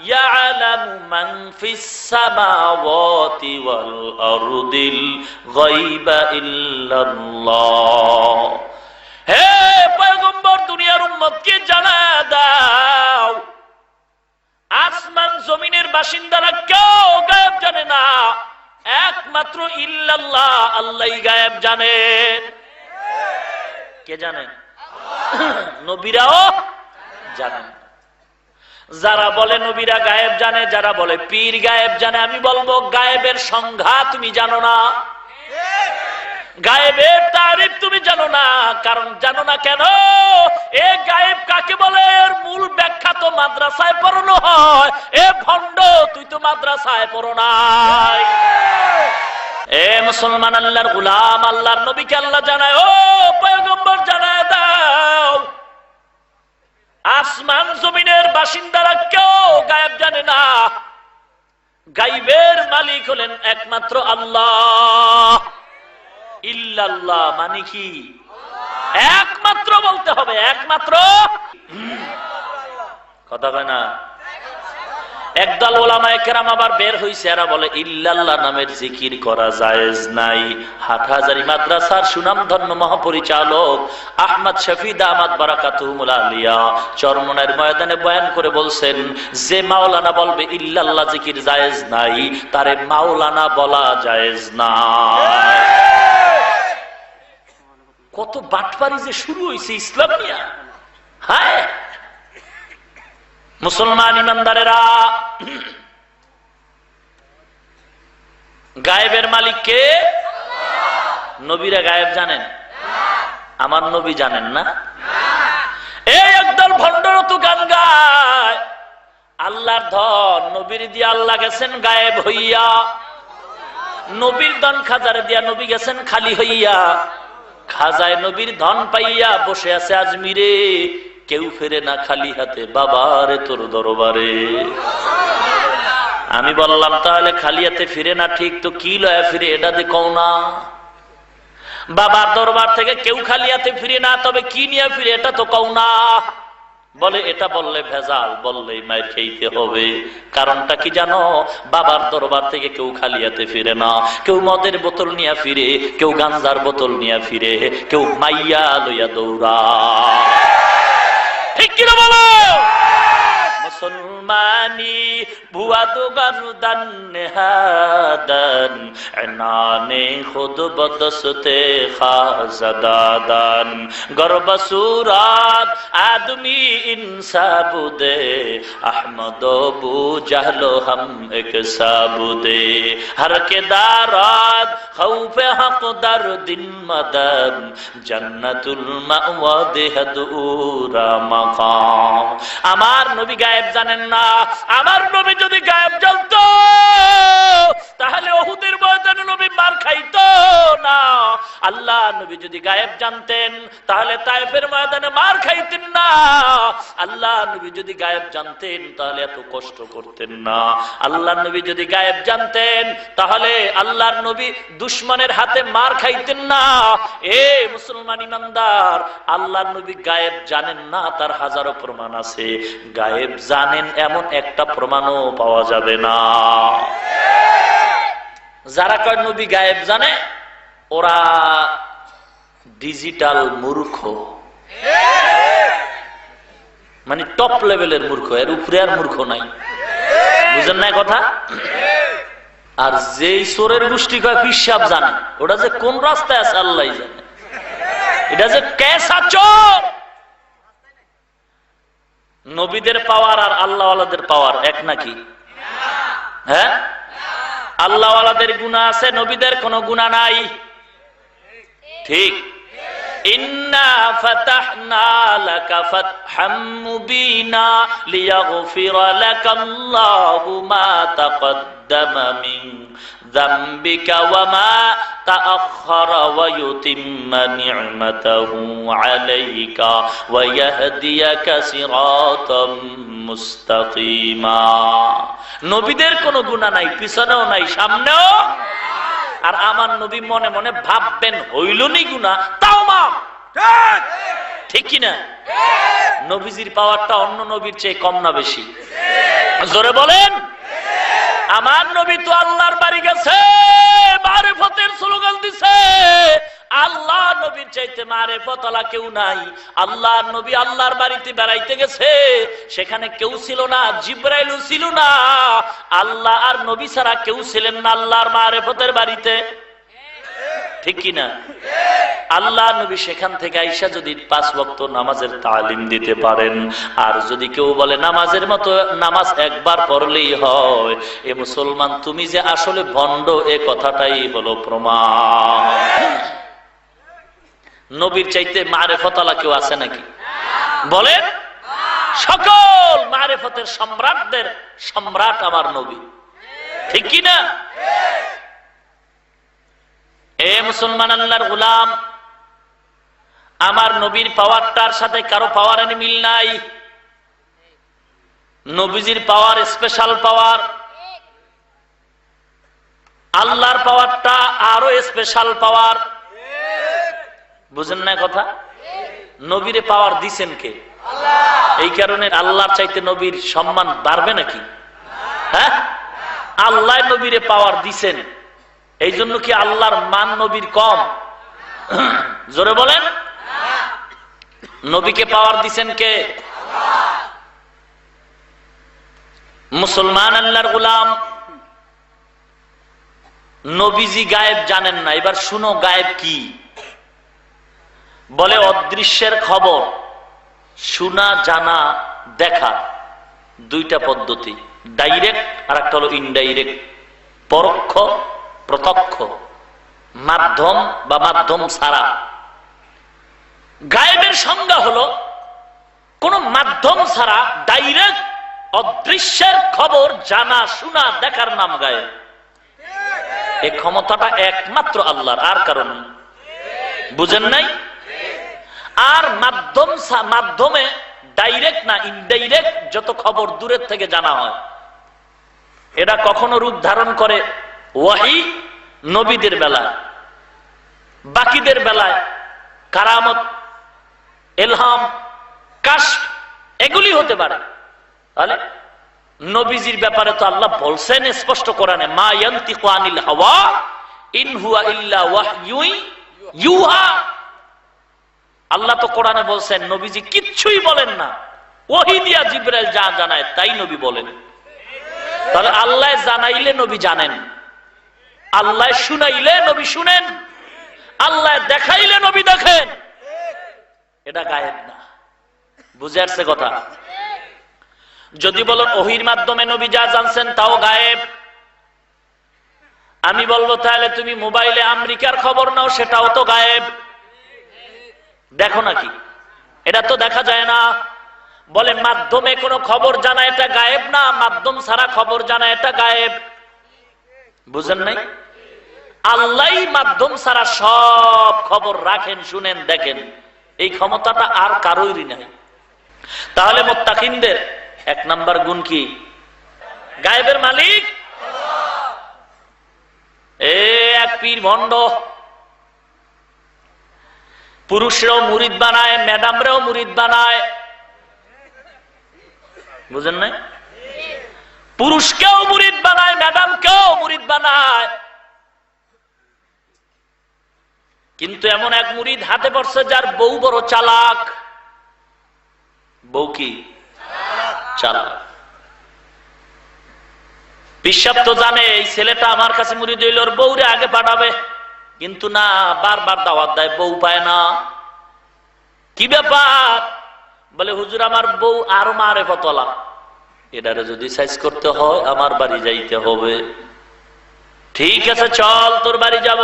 ইয়ালামু মান ফিস সামাওয়াতি ওয়াল আরদিল গায়বা ইল্লাল্লাহ। হে পয়গম্বর দুনিয়ার উম্মতকে জানায়া দাও, আসমান জমিনের বাসিন্দারা কেউ গায়েব জানে না, একমাত্র ইল্লাল্লাহ, আল্লাহই গায়েব জানেন। কে জানেন? নবীরাও জানেন। যারা বলে নবীরা গায়েব জানে, যারা বলে পীর গায়েব জানে, আমি বলবো গায়েবের সংজ্ঞা তুমি জানো না, গায়েবের তারিফ তুমি জানো না। কারণ জানো না কেন? এ গায়েব কাকে বলে এর মূল ব্যাখ্যা তো মাদ্রাসায় পড়ানো হয়। এ ভণ্ড, তুই তো মাদ্রাসায় পড়ো নাই। এ মুসলমান, আল্লাহর গোলাম, আল্লাহর নবীকে আল্লাহ জানায়, ও পয়গম্বর জানায় দাও, আসমান জমিনের বাসিন্দারা কেউ গায়েব জানে না, গায়েবের মালিক হলেন একমাত্র আল্লাহ। ইল্লাল্লাহ মানে কি? একমাত্র বলতে হবে, একমাত্র। কথা কয় না? একদল ওলামায়ে কেরাম আবার বের হইছে, এরা বলে ইল্লাল্লাহ নামের জিকির করা জায়েজ নাই। হাটহাজারী মাদ্রাসার সুনামধন্য মহাপরিচালক আহমদ শফি দামাত বারাকাতুহুল আলিয়া চরমনের ময়দানে বয়ান করে বলছেন, যে মাওলানা বলবে ইল্লাল্লাহ জিকির জায়েজ নাই, তারে মাওলানা বলা জায়েজ নাই। কত বাটপারি যে শুরু হয়েছে ইসলাম নিয়া। হায় মুসলমান ইমানদারেরা, গায়েবের মালিক কে? নবীরা গায়েব জানেন? আমার নবী জানেন না? এই একদল ভণ্ডরা তো গান গায়, আল্লাহর ধন নবীর দিয়ে আল্লাহ গেছেন গায়েব হইয়া, নবীর ধন খাজারে দিয়া নবী গেছেন খালি হইয়া, খাজায় নবীর ধন পাইয়া বসে আছে আজমিরে, কেউ ফেরে না খালি হাতে বাবারে তোর দরবারে। আমি বললাম তাহলে খালি হাতে ফিরে না ঠিক, তো কি লয়া ফিরে এটা দেখো না। বাবার দরবার থেকে কেউ খালি হাতে ফিরে না, তবে কি নিয়ে ফিরে এটা তো কও না। বলে এটা বললে ভেজাল, বললেই মায়ের খেইতে হবে। কারণটা কি জানো? বাবার দরবার থেকে কেউ খালি হাতে ফিরে না। কেউ মদের বোতল নিয়ে ফিরে, কেউ গাঞ্জার বোতল নিয়ে ফিরে, কেউ মাইয়া লইয়া দৌড়া। ঠিক কিনা বলো? মুসলমানি বুয়া তো গারুদান নেহাদান এনানে খুদ বদসতে খাজাদাদান গরবসুরাত আদমি ইনসাবুদে আহমদ বু জাহলো হাম এক সাবুদে হর কে দারাত খৌফে হক দার দিন মদন জান্নাতুল মাওয়া দেহদুরা মাকাম। আমার নবী গায়েব জানেন না। আমার নবী যদি গায়েব জানতো তাহলে উহুদের ময়দানে নবী মার খাইতো না। আল্লাহ নবী যদি গায়েব জানতেন তাহলে তায়েফের ময়দানে মার খাইতেন না। আল্লাহ নবী যদি গায়েব জানতেন তাহলে এত কষ্ট করতেন না। আল্লাহ নবী যদি গায়েব জানতেন তাহলে আল্লাহর নবী দুশমনের হাতে মার খাইতেন না। এ মুসলমান ইমানদার, আল্লাহর নবী গায়েব জানেন না তার হাজারো প্রমাণ আছে। গায়েব জানেন এমন একটা প্রমাণও পাওয়া যাবে না। যারা কয় নবী গায়েব জানে ওরা ডিজিটাল মূর্খ, মানে টপ লেভেলের মূর্খ, এর উপরে আর মূর্খ নাই। বুঝেন না কথা? আর যেই চোরের গোষ্ঠী কয় পিসাব জানে, ওটা যে কোন রাস্তায় আছে আল্লাহ জানে। এটা যে কেসা চোর। নবীদের পাওয়ার আর আল্লাহওয়ালাদের পাওয়ার এক নাকি? হ্যাঁ, আল্লাহওয়ালাদের গুনাহ আছে, নবীদের কোনো গুনাহ নাই। ঠিক। ইন্না ফাতাহনা লাকা ফাতহাম মুবিনা লিয়াগফিরা লাকাল্লাহু মা তাকদ্দামা মিন যামবিকা ওয়া মা তাআখারা ওয়া ইউতিম্মা নি'মাতাহু আলাইকা ওয়া ইয়াহদিয়াকা সিরাতাম মুস্তাকিমা। নবীদের কোনো গুনাহ নাই, পিছনেও নাই, সামনেও। আর আমার নবী মনে মনে ভাববেন হইল নি গুনাহ, তাও মাফ। ঠিক কিনা? নবীজির পাওয়ারটা অন্য নবীর চেয়ে কম না বেশি? জোরে বলেন। আমার নবী তো আল্লাহর বাড়ি গেছে, মারিফতের স্লোগান দিছে। আল্লাহ নবীর চাইতে মারিফত ওয়ালা কেউ নাই। আল্লাহর নবী আল্লাহর বাড়িতে বেড়াইতে গেছে, সেখানে কেউ ছিল না, জিবরাইলও ছিল না। আল্লাহ আর নবী ছাড়া কেউ ছিলেন না আল্লাহর মারিফতের বাড়িতে। ঠিক কিনা? আল্লাহ নবী সেখান থেকে আইসা যদি 5 ওয়াক্ত নামাজের তালিম দিতে পারেন, আর যদি কেউ বলে নামাজের মতো নামাজ একবার পড়লেই হয়, এ মুসলমান তুমি যে আসলে ভণ্ড, এ কথাটাই হলো প্রমাণ। নবীর চাইতে মারিফত ওয়ালা কেউ আছে নাকি? বলেন। সকল মারিফতের সম্রাটদের সম্রাট আমার নবী। ঠিক কিনা? এ মুসলমান আল্লাহর গোলাম, আমার নবীর পাওয়ারটার সাথে কারো পাওয়ারের মিল নাই। নবীজির পাওয়ার স্পেশাল পাওয়ার, আল্লাহর পাওয়ারটা আরো স্পেশাল পাওয়ার। বুঝেন না কথা? নবীরে পাওয়ার দিছেন কে? এই কারণে আল্লাহর চাইতে নবীর সম্মান বাড়বে নাকি? হ্যাঁ, আল্লাহ নবীরে পাওয়ার দিছেন, এই জন্য কি আল্লাহর মান নবীর কম? জোরে বলেন। নবীকে পাওয়ার দিছেন কে? মুসলমান আল্লাহর গোলাম, নবীজি গায়েব জানেন না। এবার শুনো গায়েব কি। বলে অদৃশ্যের খবর শোনা, জানা, দেখা, দুইটা পদ্ধতি। ডাইরেক্ট আর একটা হলো ইনডাইরেক্ট, পরোক্ষ প্রত্যক্ষ, মাধ্যম বা মাধ্যম ছাড়া। গায়েবের সংজ্ঞা হলো কোন মাধ্যম ছাড়া ডাইরেক্ট অদৃশ্যের খবর জানা, শোনা, দেখার নাম গায়েব। এই ক্ষমতাটা একমাত্র আল্লাহর, আর কারণ। বুঝেন নাই? আর মাধ্যমে ডাইরেক্ট না ইনডাইরেক্ট যত খবর দূরের থেকে জানা হয়, এটা কখনো রূপ ধারণ করে ওয়াহি নবীদের বেলায়, বাকিদের বেলায় কারামত, ইলহাম, কাশফ, এগুলি হতে পারে। তাহলে নবীজির ব্যাপারে তো আল্লাহ বলছেন স্পষ্ট কোরআনে, মা ইয়ানতিকু আনিল হাওয়া ইন হুয়া ইল্লা ওয়াহয়ু ইউহা। আল্লাহ তো কোরআনে বলছেন নবীজি কিচ্ছুই বলেন না, ওহী দিয়া জিবরাইল যা জানায় তাই নবী বলেন। তাহলে আল্লাহ জানাইলে নবী জানেন, আল্লাহ শুনাইলে নবী শুনেন, আল্লাহ দেখাইলে নবী দেখেন। এটা গায়েব না। বুঝে আসছে কথা? যদি বলেন ওহীর মাধ্যমে নবী যা জানছেন তাও গায়েব, আমি বলবো তাহলে তুমি মোবাইলে আমেরিকার খবর নাও, সেটাও তো গায়েব। দেখো নাকি? এটা তো দেখা যায় না। বলে মাধ্যমে কোনো খবর জানা এটা গায়েব না, মাধ্যম ছাড়া খবর জানা এটা গায়েব। বুঝেন নাই? আল্লাহ মাধ্যম ছাড়া সব খবর রাখেন, শুনেন, দেখেন। এই ক্ষমতাটা আর কারোরই নাই। তাহলে মুত্তাকিনদের এক নাম্বার গুণ কি? গায়েবের মালিক এক পীর ভণ্ড। পুরুষরাও মুরিদ বানায়, ম্যাডামরাও মুরিদ বানায়। বুঝেন নাই? পুরুষকেও মুরিদ বানায়, ম্যাডামকেও মুরিদ বানায়। কিন্তু এমন এক মুরিদ হাতে পড়ছে যার বউ বড় চালাক। বউ কি? চালাক। পিসাব তো জানে এই ছেলেটা আমার কাছে মুরিদ হইল, ওর বউরে আগে পাঠাবে, কিন্তু না, বারবার দাওয়াত দেয়, বউ পায় না। কি ব্যাপার? বলে হুজুর আমার বউ আরো মারেফতওয়ালা, এটারে যদি সাইজ করতে হয় আমার বাড়ি যাইতে হবে। ঠিক আছে চল, তোর বাড়ি যাব,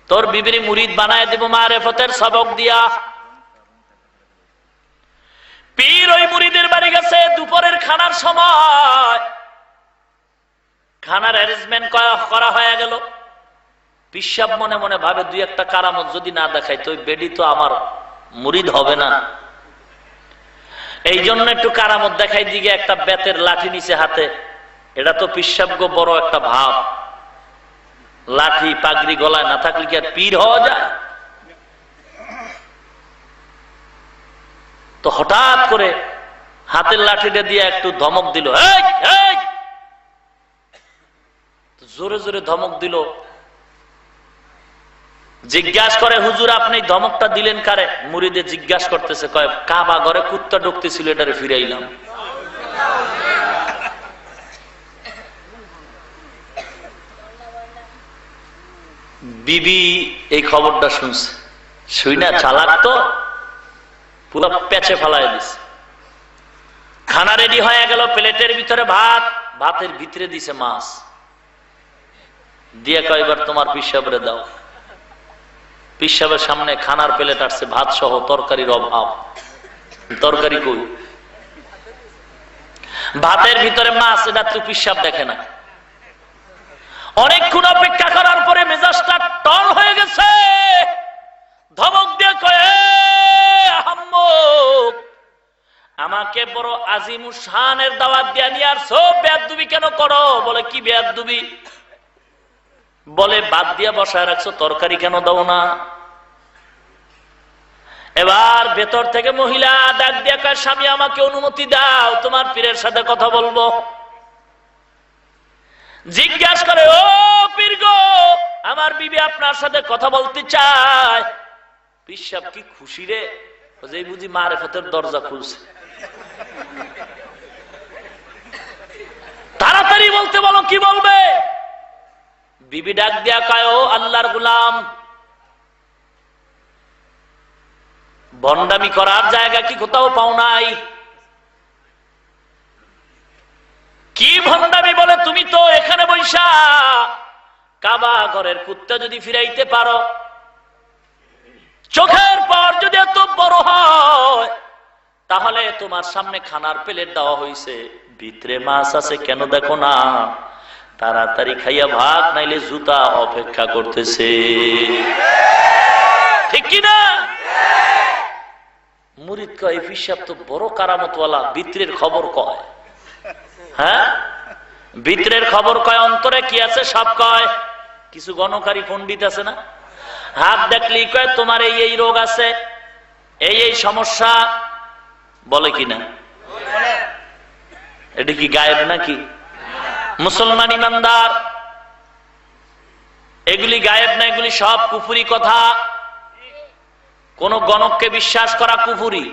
তোর বিবির মুরিদ বানায় দেব মারেফতের সবক দিয়া। পীর ওই মুরিদের বাড়ি গেছে দুপুরের খানার সময়। খানার অ্যারেঞ্জমেন্ট করা হয়ে গেল। পিসাব মনে মনে ভাবে দুই একটা কারামত যদি না দেখাই তো বেডি তো আমার মুরিদ হবে না। এই জন্য একটু কারামত দেখাই, দিকে একটা বেতের লাঠি নিচে হাতে। এটা তো পিসাব বড় একটা ভাব, লাঠি পাগড়ি গলায় না থাকলে কি আর পীর হওয়া যায়? তো হঠাৎ করে হাতের লাঠিটা দিয়ে একটু ধমক দিল, জোরে জোরে ধমক দিল। জিজ্ঞাসা করে হুজুর আপনি ধমকটা দিলেন কারে? মুরিদে জিজ্ঞাসা করতেছে, কয় কাবা ঘরে কুত্তা ঢুকতেছিল, এটারে ফিরাইলাম। বিবি এই খবরটা শুনছে, শুই না চালাক তো পুরো পেঁচে ফেলাই দিছে। খানা রেডি হয়ে গেল, প্লেটের ভিতরে ভাত, ভাতের ভিতরে দিছে মাছ দিয়ে, কয় এবার তোমার পিসাবরে দাও। পিসাবের সামনে খানার প্লেট আসছে, ভাত সহ, তরকারির অভাব। তরকারি কই? ভাতের ভিতরে মাছ, এটা তো পিসাব দেখে না। অনেকক্ষণ অপেক্ষা করার পরে মেজাজটা টল হয়ে গেছে, ধমক দিয়ে কয় আহাম্মক, আমাকে বড় আজিমুস শানের দাওয়াত দিয়ে নিয়ে আসছো, বেয়াদবি কেন করো? বলে কি বেয়াদবি? বলে বাদ দিয়ে বসায় রাখছো, তরকারি কেন দাও না? এবার ভেতর থেকে মহিলা ডাক দিয়ে কয় স্বামী আমাকে অনুমতি দাও, তোমার পীরের সাথে কথা বলবো। জিজ্ঞাসা করে, ও পীর গো, আমার বিবি আপনার সাথে কথা বলতে চায়। পীর সাহেব কি খুশি রে, যে বুঝি মারেফতের দরজা খুলছে। তাড়াতাড়ি বলতে বলো, কি বলবে? বিবি ডাক দিয়া কয়, ও আল্লাহর গোলাম, ভণ্ডামি করার জায়গা কি কোথাও পাও নাই? কি ভণ্ডামি? বলে তুমি তো এখানে বৈশা কাবা ঘরের কুত্তা যদি ফিরাইতে পারো, চোখের পর যদি এত বড় হয়, তাহলে তোমার সামনে খানার প্লেট দেওয়া হয়েছে, ভিতরে মাছ আছে, কেন দেখো না? তাড়াতাড়ি খাইয়া ভাগ, নাইলে জুতা অপেক্ষা করতেছে। ঠিক কিনা? মুরিদ কয় পিসাব তো বড় কারামতওয়ালা, ভিতরের খবর কয়। হ্যাঁ, ভিতরের খবর কয়, অন্তরে কি আছে সব কয়। কিছু গণকারী পণ্ডিত আছে না, হাত দেখলেই কয় তোমার এই এই রোগ আছে, এই এই সমস্যা, বলে কিনা? এটা কি গায়েব নাকি? মুসলমান ইমানদার, এগুলি গায়েব না, এগুলি সব কুফরি কথা। কোন গণককে বিশ্বাস করা কুফরি।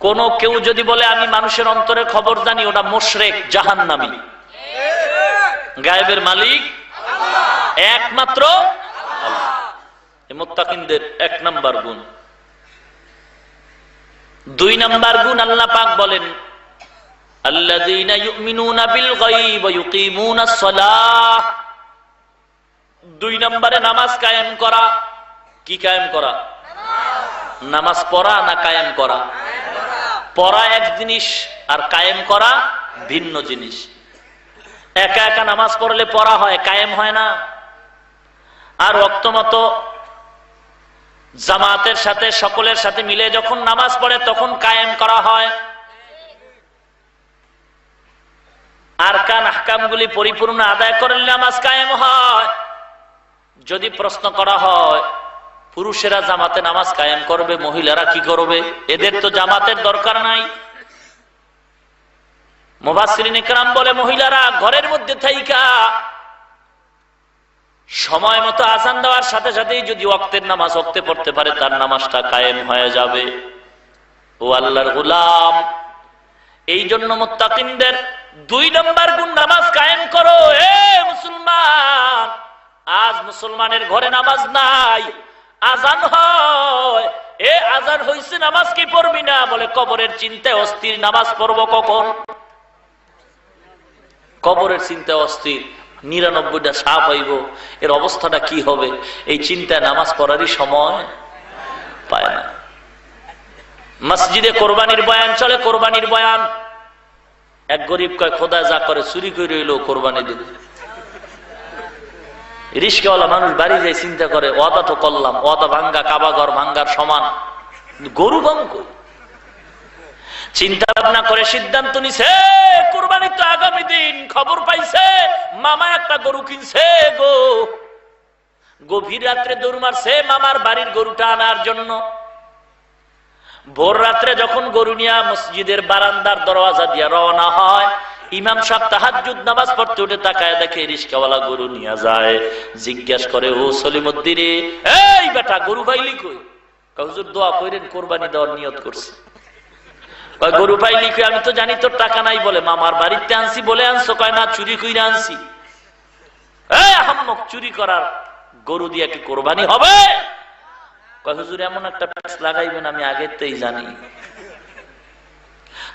কোন কেউ যদি বলে আমি মানুষের অন্তরের খবর জানি, ওটা মুশরিক, জাহান্নামী। গায়েবের মালিক একমাত্র আল্লাহ। এই মুত্তাকিনদের 1 নাম্বার গুণ। 2 নাম্বার গুণ আল্লাহ পাক বলেন আল্লাযীনা ইউমিনুনা বিল গায়ব ওয়া ইউকিমুনাস সালাহ। 2 নম্বরে নামাজ কায়েম করা। কি কায়েম করা? নামাজ পড়া না কায়েম করা? পড়া এক জিনিস আর কায়েম করা ভিন্ন জিনিস। একা একা নামাজ পড়লে পড়া হয়, কায়েম হয় না। আর ওয়াক্ত মতো জামাতের সাথে, সকলের সাথে মিলে যখন নামাজ পড়ে তখন কায়েম করা হয়। আরকান আহকামগুলি পরিপূর্ণ আদায় করলে নামাজ কায়েম হয়। যদি প্রশ্ন করা হয় পুরুষেরা জামাতে নামাজ কায়েম করবে, মহিলারা কি করবে? এদের তো জামাতের দরকার নাই। মুফাসসিরিন ইকরাম বলে মহিলারা ঘরের মধ্যে থাইকা সময় মতো আযান দেওয়ার সাথে সাথেই যদি ওয়াক্তের নামাজ ওয়াক্তে পড়তে পারে, তার নামাজটা কায়েম হয়ে যাবে। ও আল্লাহর গোলাম, এই জন্য মুত্তাকিনদের 2 নম্বর গুণ নামাজ কায়েম করো। এ মুসলমান, আজ মুসলমানের ঘরে নামাজ নাই, আযান হয়, এ আযান হইছে, নামাজ কি পড়বি না? বলে কবরের চিন্তায় অস্থির, নামাজ পড়বো কখন? কবরের চিন্তায় অস্থির, 99টা সাপ হইব, এর অবস্থাটা কি হবে? এই চিন্তায় নামাজ পড়ারই সময় পায় না। মসজিদে কোরবানির বয়ান চলে, কোরবানির বয়ান। এক গরিব কয় খোদা যা করে চুরি করে রইল কোরবানি দিন। রিস্কাওয়ালা মানুষ বাড়ি যায় চিন্তা করে ওয়াদা তো করলাম, ওয়াদা ভাঙ্গা কাবাঘর ভাঙ্গার সমান, গরু বঙ্ক। চিন্তা ভাবনা করে সিদ্ধান্ত নিছে কোরবানি তো আগামী দিন। খবর পাইছে মামা একটা গরু কিনছে গো। গভীর রাত্রে দৌড় মারছে মামার বাড়ির গরুটা আনার জন্য। ভোর রাত্রে যখন গরু নিয়ে মসজিদের বারান্দার দরওয়াজা দিয়ে রওনা হয়, ইমাম সাহেব তাহাজ্জুদ নামাজ পড়তে উঠে তাকায় দেখে রিস্কাওয়ালা গরু নিয়ে যায়। জিজ্ঞেস করে ও সলিমুদ্দিন, এই বেটা গরু পাইলি কই? হুজুর দোয়া কইরেন, কোরবানি দেওয়ার নিয়ত করছে। কয় গরু পাইলি কই? আমি তো জানি তোর টাকা নাই। বলে মামার বাড়িতে আনছি বলে আনছো? কয় না, চুরি কইরা আনছি। এই আহাম্মক, চুরি করার গরু দিয়ে কি কোরবানি হবে? কয় হুজুর এমন একটা প্যাচ লাগাইবেন আমি আগের থেকেই জানি,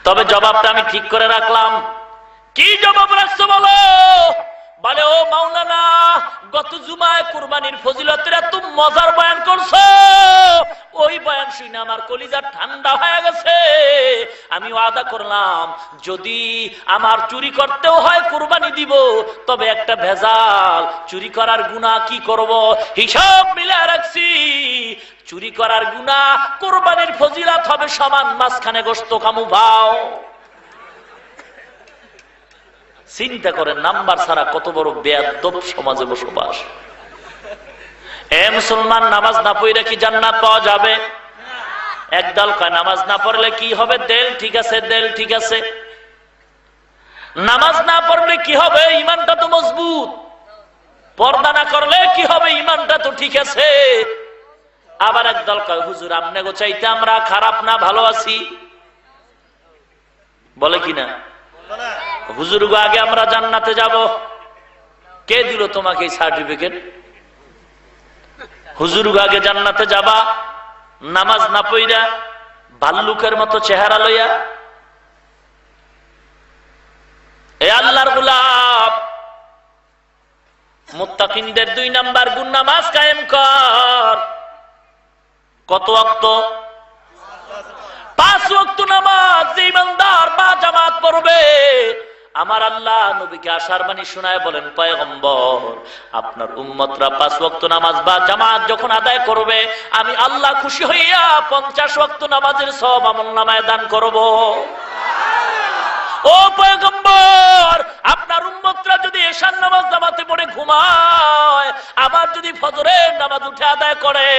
তবে জবাবটা আমি ঠিক করে রাখলাম। কি জবাব রাখছো বলো? বলে ও মাওলানা, গত জুমায় কুরবানির ফজিলতের এত মজার বয়ান করছো, ওই বয়ান শুনে আমার কলিজা ঠান্ডা হয়ে গেছে। আমি ওয়াদা করলাম যদি আমার চুরি করতেও হয় কুরবানি দিব, তবে একটা ভেজাল, চুরি করার গুনাহ কি করব হিসাব মিলে রাখছি। চুরি করার গুনাহ কুরবানির ফজিলত হবে সমান, মাঝখানে গোশত খামু ভাও। চিন্তা করেন নাম্বার ছাড়া কত বড় বেয়াদব সমাজে বসবাস। এ মুসলমান, নামাজ না পড়লে কি জান্নাত পাওয়া যাবে? একদল কয় নামাজ না পড়লে কি হবে? দেল ঠিক আছে, দেল ঠিক আছে। নামাজ না পড়লে কি হবে? ঈমানটা তো মজবুত। পর্দা না করলে কি হবে? ঈমানটা তো ঠিক আছে। আবার একদল কয় হুজুর আপনি গো চাইতে আমরা খারাপ না, ভালো আছি। বলে কিনা? হুজুর গো আগে আমরা জান্নাতে যাব। কে দিল তোমাকে সার্টিফিকেট? হুজুর গো আগে জান্নাতে যাবা, নামাজ না পইরা ভাল্লুকের মতো চেহারা লইয়া। এ আল্লাহর গোলাম, মুত্তাকিনদের 2 নাম্বার গুণ নামাজ কায়েম কর। কত ওয়াক্ত? 5 ওয়াক্ত নামাজ যে ইমানদার বা জামাত পড়বে, আমার আল্লাহ নবীকে আশার বাণী শোনায় বলেন, পয়গম্বর আপনার উম্মতরা 5 ওয়াক্ত নামাজ বা জামাত যখন আদায় করবে, আমি আল্লাহ খুশি হইয়া 50 ওয়াক্ত নামাজের সওয়াব আমলনামায় দান করব। ও পয়গম্বর, আপনার উম্মতরা যদি এ ঈশার নামাজ জামাতে পড়ে ঘুমায়, আবার যদি ফজরের নামাজ উঠে আদায় করে,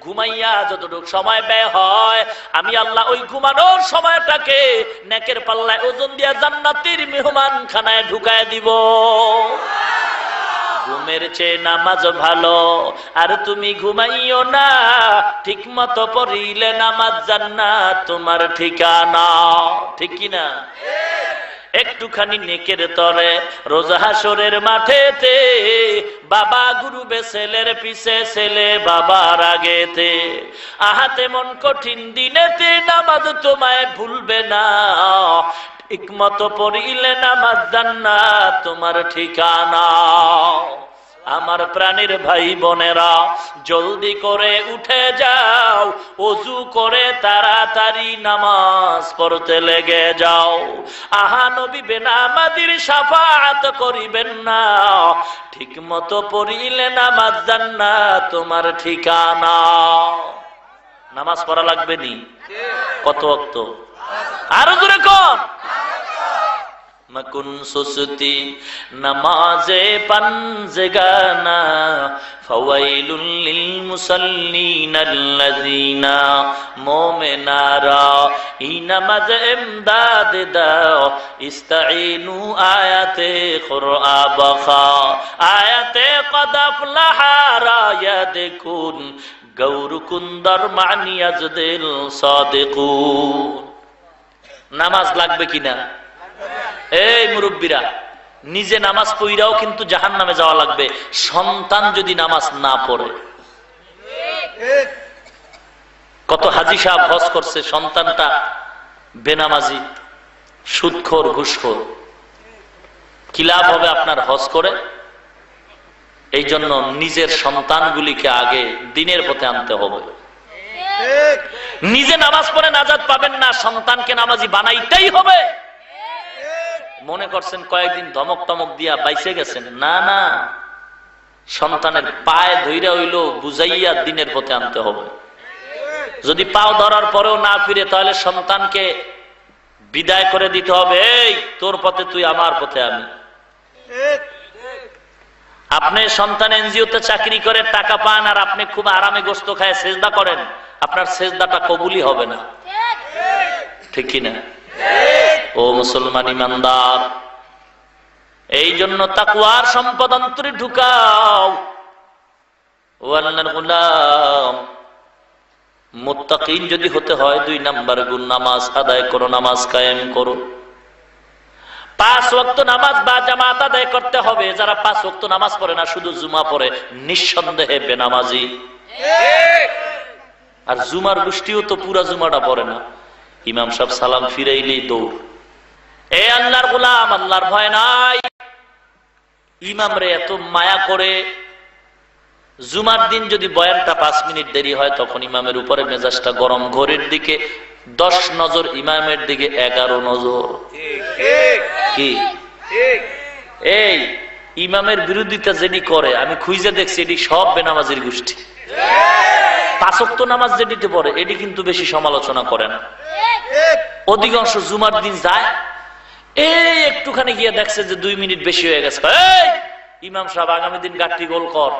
ঘুমাইয়া যতটুকু সময় ব্যয় হয়, আমি আল্লাহ ওই ঘুমানোর সময়টাকে নেকের পাল্লায় ওজন দিয়া জান্নাতের মেহমান খানায় ঢুকায় দিব। ঘুমের চেয়ে নামাজ ভালো, আর তুমি ঘুমাইও না, ঠিক মতো পড়িলে নামাজ জান্নাত তোমার ঠিকানা। ঠিক কিনা? একটুখানি নেকের তরে রোজা হাসরের মাঠেতে বাবা গুরুবে ছেলের পিছে, ছেলে বাবার আগেতে, আহাতে মন কঠিন দিনেতে নামাজ তোমায় ভুলবে না, ঠিক মতো পড়িলে নামাজ জান্নাত তোমার ঠিকানা। আমার প্রাণের ভাই বোনেরা, জলদি করে উঠে যাও, ওযু করে তাড়াতাড়ি নামাজ পড়তে লেগে যাও। আহা নবী বেনামাজির শাফাআত করিবেন না, ঠিক মতো পড়িলে নামাজ জান্নাত তোমার ঠিকানা। নামাজ পড়া লাগবে নি? কত ওয়াক্ত? আরো জোরে কোন? মকুন সুসতি নামাজে পানজগানা, ফাওয়াইলুল লিল মুসাল্লিনাল্লাযিনা, মুমিনারা ই নামাজ ইমদাদ দাও, ইস্তাঈনু আয়াতে কুরআ বাখা, আয়াতে কদ আফলাহা রায়াদকুন, গৌরকুন্দর মানিয়াজদিল সাদিকুন। নামাজ লাগবে কিনা? এই মুরব্বীরা, নিজে নামাজ পড়াও কিন্তু জাহান্নামে যাওয়া লাগবে সন্তান যদি নামাজ না পড়ে। কত হাজী সাহেব হজ করছে, সন্তানটা বেনামাজি, সুদখোর, ঘুষখোর। কি লাভ হবে আপনার হজ করে? এই জন্য নিজের সন্তানগুলিকে আগে দিনের পথে আনতে হবে। নিজে নামাজ পড়ে নাজাত পাবেন না, সন্তানকে নামাজি বানাইতেই হবে। মনে করছেন কয়েকদিন ধমক টমক দিয়া বাইসে গেছেন, না না, সন্তানের পায়ে ধইরা হইলো বুঝাইয়া দিনের পথে আনতে হবে। যদি পাও ধরার পরেও না ফিরে, তাহলে সন্তানকে বিদায় করে দিতে হবে, এই তোর পথে তুই, আমার পথে আমি। আপনি সন্তান এনজিওতে চাকরি করে টাকা পান, আর আপনি খুব আরামে গোশত খায় সেজদা করেন, আপনার সেজদাটা কবুলই হবে না। ঠিক কিনা? ও মুসলমান ইমানদার, এই জন্য তাকওয়ার সম্পদ অন্তরে ঢুকাও। ও আল্লাহর গোলাম, মুত্তাকিন যদি হতে হয় 2 নাম্বার গুণ, নামাজ আদায় করো, নামাজ কায়েম করো। 5 ওয়াক্ত নামাজ বা জামাত আদায় করতে হবে। যারা 5 ওয়াক্ত নামাজ পড়ে না, শুধু জুমা পড়ে, নিঃসন্দেহে বেনামাজি। আর জুমার গোষ্ঠীও তো পুরা জুমাটা পড়ে না, ইমাম সাহেব সালাম ফিরাইলেই দৌড়। এ আল্লাহর গোলাম, আল্লাহর ভয় নাই? ইমাম রে এত মায়া করে, জুমার দিন যদি বয়ানটা 5 মিনিট দেরি হয়, তখন ইমামের উপরে মেজাজটা গরম, ঘড়ির দিকে 10 নজর, ইমামের দিকে 11 নজর। কি এই ইমামের বিরোধিতা যেটি করে, আমি খুঁজে দেখছি, এটি সব বেনামাজির গোষ্ঠী। 5 ওয়াক্ত নামাজ যেটিতে পড়ে, এটি কিন্তু বেশি সমালোচনা করে না। অধিকাংশ জুমার দিন যায়, এই একটুখানি গিয়ে দেখছে যে 2 মিনিট বেশি হয়ে গেছে, এই ইমাম সাহেব আগামী দিন গাঠটি গোল কর।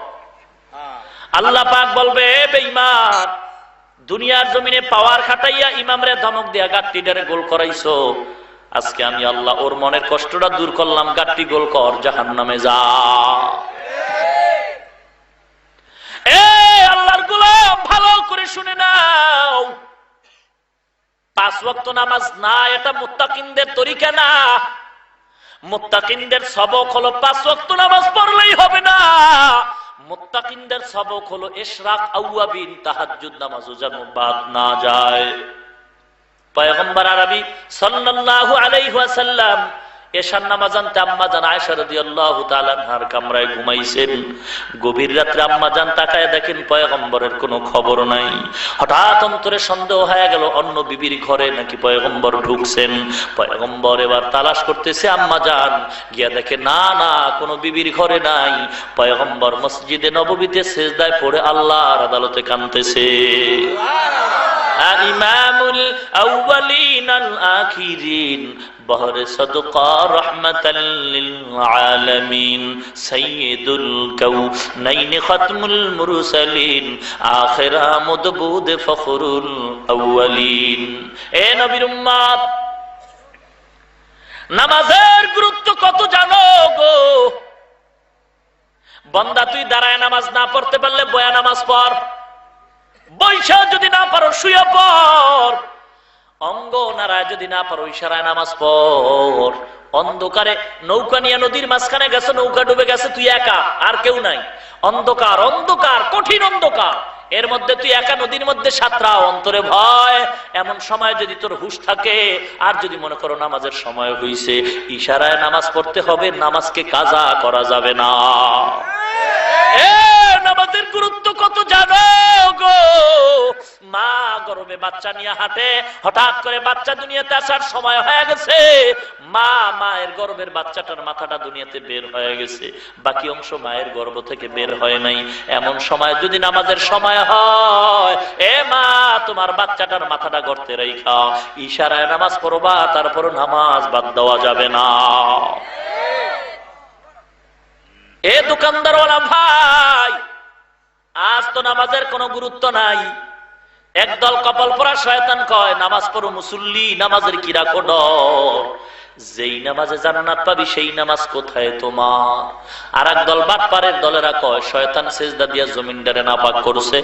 আল্লাহ পাক বলবে, এ বেঈমান, দুনিয়ার জমিনে পাওয়ার খাটাইয়া ইমামরে ধমক দিয়া গাঠটিটারে গোল করাইছো, আজকে আমি আল্লাহ ওর মনের কষ্টটা দূর করলাম, গাঠটি গোল কর, জাহান্নামে যা। এই আল্লাহর গোলাম, ভালো করে শুনে নাও, 5 ওয়াক্ত নামাজ না, এটা মুত্তাকিনদের তরিকা না। মুত্তাকিনদের সবক হলো 5 ওয়াক্ত নামাজ পড়লেই হবে না। মুত্তাকিনদের সবক হলো ইশরাক, আওয়াবিন, তাহাজ্জুদ নামাজও যেন বাদ না যায়। পয়গম্বর আরবি সাল্লাল্লাহু আলাইহি ওয়াসাল্লাম এশার নামাজ আনতে আম্মা জান আয়েশা রাদিয়াল্লাহু তাআলা আনহার কামরায় ঘুমাইছেন। গভীর রাত্রে আম্মা জান তাকায় দেখেন পয়গম্বরের কোনো খবর নাই। হঠাৎ অন্তরে সন্দেহ হয়ে গেল অন্য বিবির ঘরে নাকি পয়গম্বর ঢুকছেন। পয়গম্বর এবার তালাশ করতেছে আম্মা জান, গিয়া দেখে না না, কোনো বিবির ঘরে নাই। পয়গম্বর মসজিদে নববীতে সিজদায় পড়ে আল্লাহর আদালতে কাঁদতেছে। ইমামুল আউয়ালিনাল আখিরিন বহরে সদকা রাহমাতাল লিল আলামিন সাইয়্যিদুল কাউনাইন খাতমুল মুরসালিন আখিরা মুদবুদ ফখরুল আউয়ালিন। এ নবীর উম্মত, নামাজের গুরুত্ব কত জানো গো? বান্দা, তুই দাঁড়ায় নামাজ না পড়তে পারলে বয়া নামাজ পড়, বৈশা যদি না পারো শুয়ে পড়, অঙ্গ নাড়ায় যদি না পারো ইশারায় নামাজ পড়। অন্ধকারে নৌকা নিয়ে নদীর মাঝখানে গেছে, নৌকা ডুবে গেছে, তুই একা, আর কেউ নাই, অন্ধকার, অন্ধকার, কঠিন অন্ধকার, এর মধ্যে তুই একা নদীর মধ্যে সাঁতরাও, অন্তরে ভয়। এমন সময় যদি তোর হুঁশ থাকে, আর যদি মনে করো নামাজের সময় হইছে, ইশারায় নামাজ পড়তে হবে, নামাজকে কাজা করা যাবে না। নামাজের গুরুত্ব কত জানো গো? মা গর্ভে বাচ্চা নিয়ে হাঁটে, হঠাৎ করে বাচ্চা দুনিয়াতে আসার সময় হয়ে গেছে, মায়ের গর্ভের বাচ্চাটার মাথাটা দুনিয়াতে বের হয়ে গেছে, বাকি অংশ মায়ের গর্ভ থেকে বের হয় নাই। এমন সময় যদি নামাজের সময় হয়, এ মা, তোমার বাচ্চাটার মাথাটা গর্তে রেখা ইশারায় নামাজ পড়বা, তারপর নামাজ বাদ দেওয়া যাবে না। এ দোকানদারওয়ালা ভাই, আজ তো নামাজের কোনো গুরুত্ব নাই। একদল কপাল পরা শয়তান কয় নামাজ পড়ো মুসল্লি, নামাজের কি রাখো ডর, যেই নামাজে জান্নাত পাবি সেই নামাজ কোথায় তোমার। আর একদল বাটপারের দলেরা কয় শয়তান সেজদা দিয়া জমিনটারে নাপাক করছে,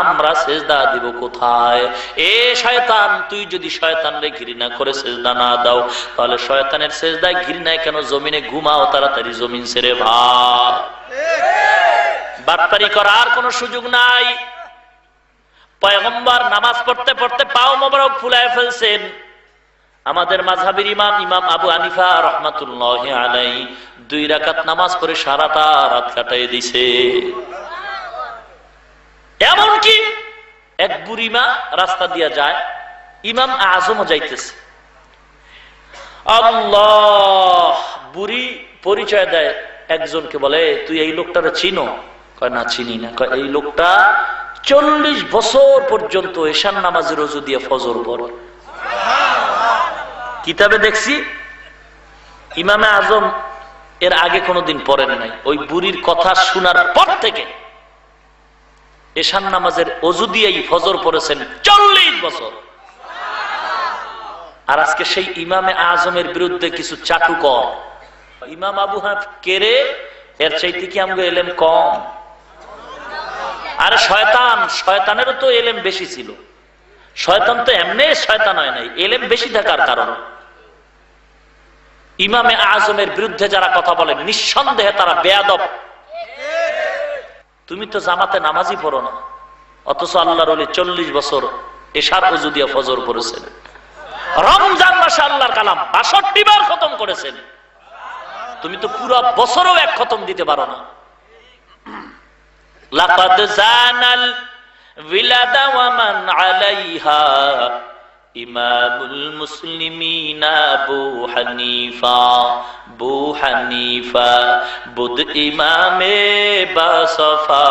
আমরা সেজদা দিব কোথায়। এ শয়তান, তুই যদি শয়তানরে ঘৃণা করে সেজদা না দাও, তাহলে শয়তানের সেজদায় ঘৃণায় কেন জমিনে ঘুমাও, তাড়াতাড়ি জমিন ছেড়ে ভাগ। বাটপারি করার কোনো সুযোগ নাই। পয়গম্বর নামাজ পড়তে পড়তে পাও মোবারক ফুলায় ফেলছেন। আমাদের মাযহাবের ইমাম ইমাম আবু হানিফা রাহমাতুল্লাহি আলাইহি 2 রাকাত নামাজ পড়ে সারাটা রাত কাটাই দিছে। এমন কি এক বুড়ি মা রাস্তা দিয়া যায়, ইমাম আজমও যাইতেছে, আল্লাহ, বুড়ি পরিচয় দেয় একজনকে, বলে তুই এই লোকটারে চিনো? কয় না, চিনি না। কয় এই লোকটা 40 বছর পর্যন্ত এশার নামাজের ওযু দিয়ে ফজর পড়ে। কিতাবে দেখছি ইমামে আজম এর আগে কোনোদিন পড়েন নাই। ওই বুড়ির কথা শোনার পর থেকে এশার নামাজের ওযু দিয়েই ফজর পড়েছেন 40 বছর। আর আজকে সেই ইমামে আজমের বিরুদ্ধে কিছু চাটুকর ইমাম আবু হানিফা কেরে, এর চাইতে কি আমগো এলেম কম? আর শয়তানেরও তো এলেম বেশি ছিল। শয়তান তো এমনি শয়তান হয় নাই, এলেম বেশি থাকার কারণ। ইমামে আজমের বিরুদ্ধে যারা কথা বলে নিঃসন্দেহে তারা বেয়াদব। তুমি তো জামাতে নামাজই পড়ো না, অথচ আল্লাহর ওলি 40 বছর এশার ওযু দিয়ে ফজর পড়েছেন। রমজান মাসে আল্লাহর কালাম 62 বার খতম করেছেন। তুমি তো পুরো বছরও এক খতম দিতে পারো না। লাকাদ জানাল বিলাদা ওয়া মান আলাইহা ইমামুল মুসলিমিন আবু হানিফা। বু হানিফা বুদ ইমামে বাসফা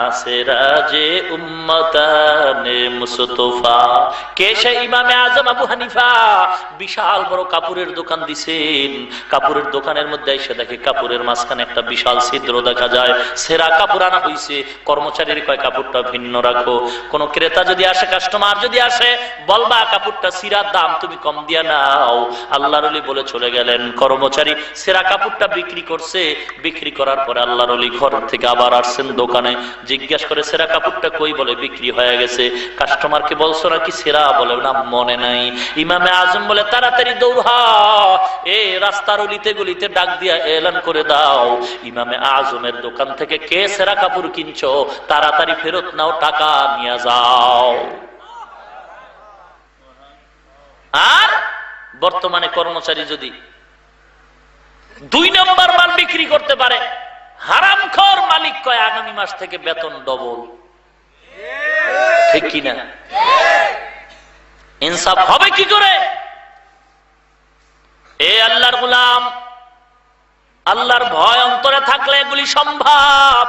আসরাজে উম্মতানে মুস্তফা। কে সে ইমামে আজম আবু হানিফা? বিশাল বড় কাপড়ের দোকান দিছেন। কাপড়ের দোকানের মধ্যে এসে দেখে কাপড়ের মাঝখানে একটা বিশাল ছিদ্র দেখা যায়। সেরা কাপড় আনা হইছে। কর্মচারীর কয় কাপড়টা ভিন্ন রাখো। কোন ক্রেতা যদি আসে, কাস্টমার যদি আসে, বলবা কাপড়টা সিরার দাম তুমি কম দিয়া নাও। আল্লাহর ওলি বলে চলে গেলেন। কর্মচারী সেরা কাপড়টা বিক্রি করছে। বিক্রি করার পরে আল্লাহর ওলি ঘর থেকে আবার আসছেন দোকানে। জিজ্ঞাসা করে সেরা কাপড়টা কই? বলে বিক্রি হয়ে গেছে। কাস্টমারকে বলছো নাকি সেরা? বলে না, মনে নাই। ইমামে আজম বলে তাড়াতাড়ি দৌড়া, এ রাস্তার অলিতে গলিতে ডাক দিয়া এলান করে দাও, ইমামে আজমের দোকান থেকে কে সেরা কাপড় কিনছো, তাড়াতাড়ি ফেরত নাও, টাকা নিয়ে যাও। আর বর্তমানে কর্মচারী যদি 2 নম্বর মাল বিক্রি করতে পারে, হারামখোর মালিক কয় আগামী মাস থেকে বেতন ডবল। ঠিক কিনা? ইনসাফ হবে কি করে? এ আল্লাহর গোলাম, আল্লাহর ভয় অন্তরে থাকলে এগুলি সম্ভব।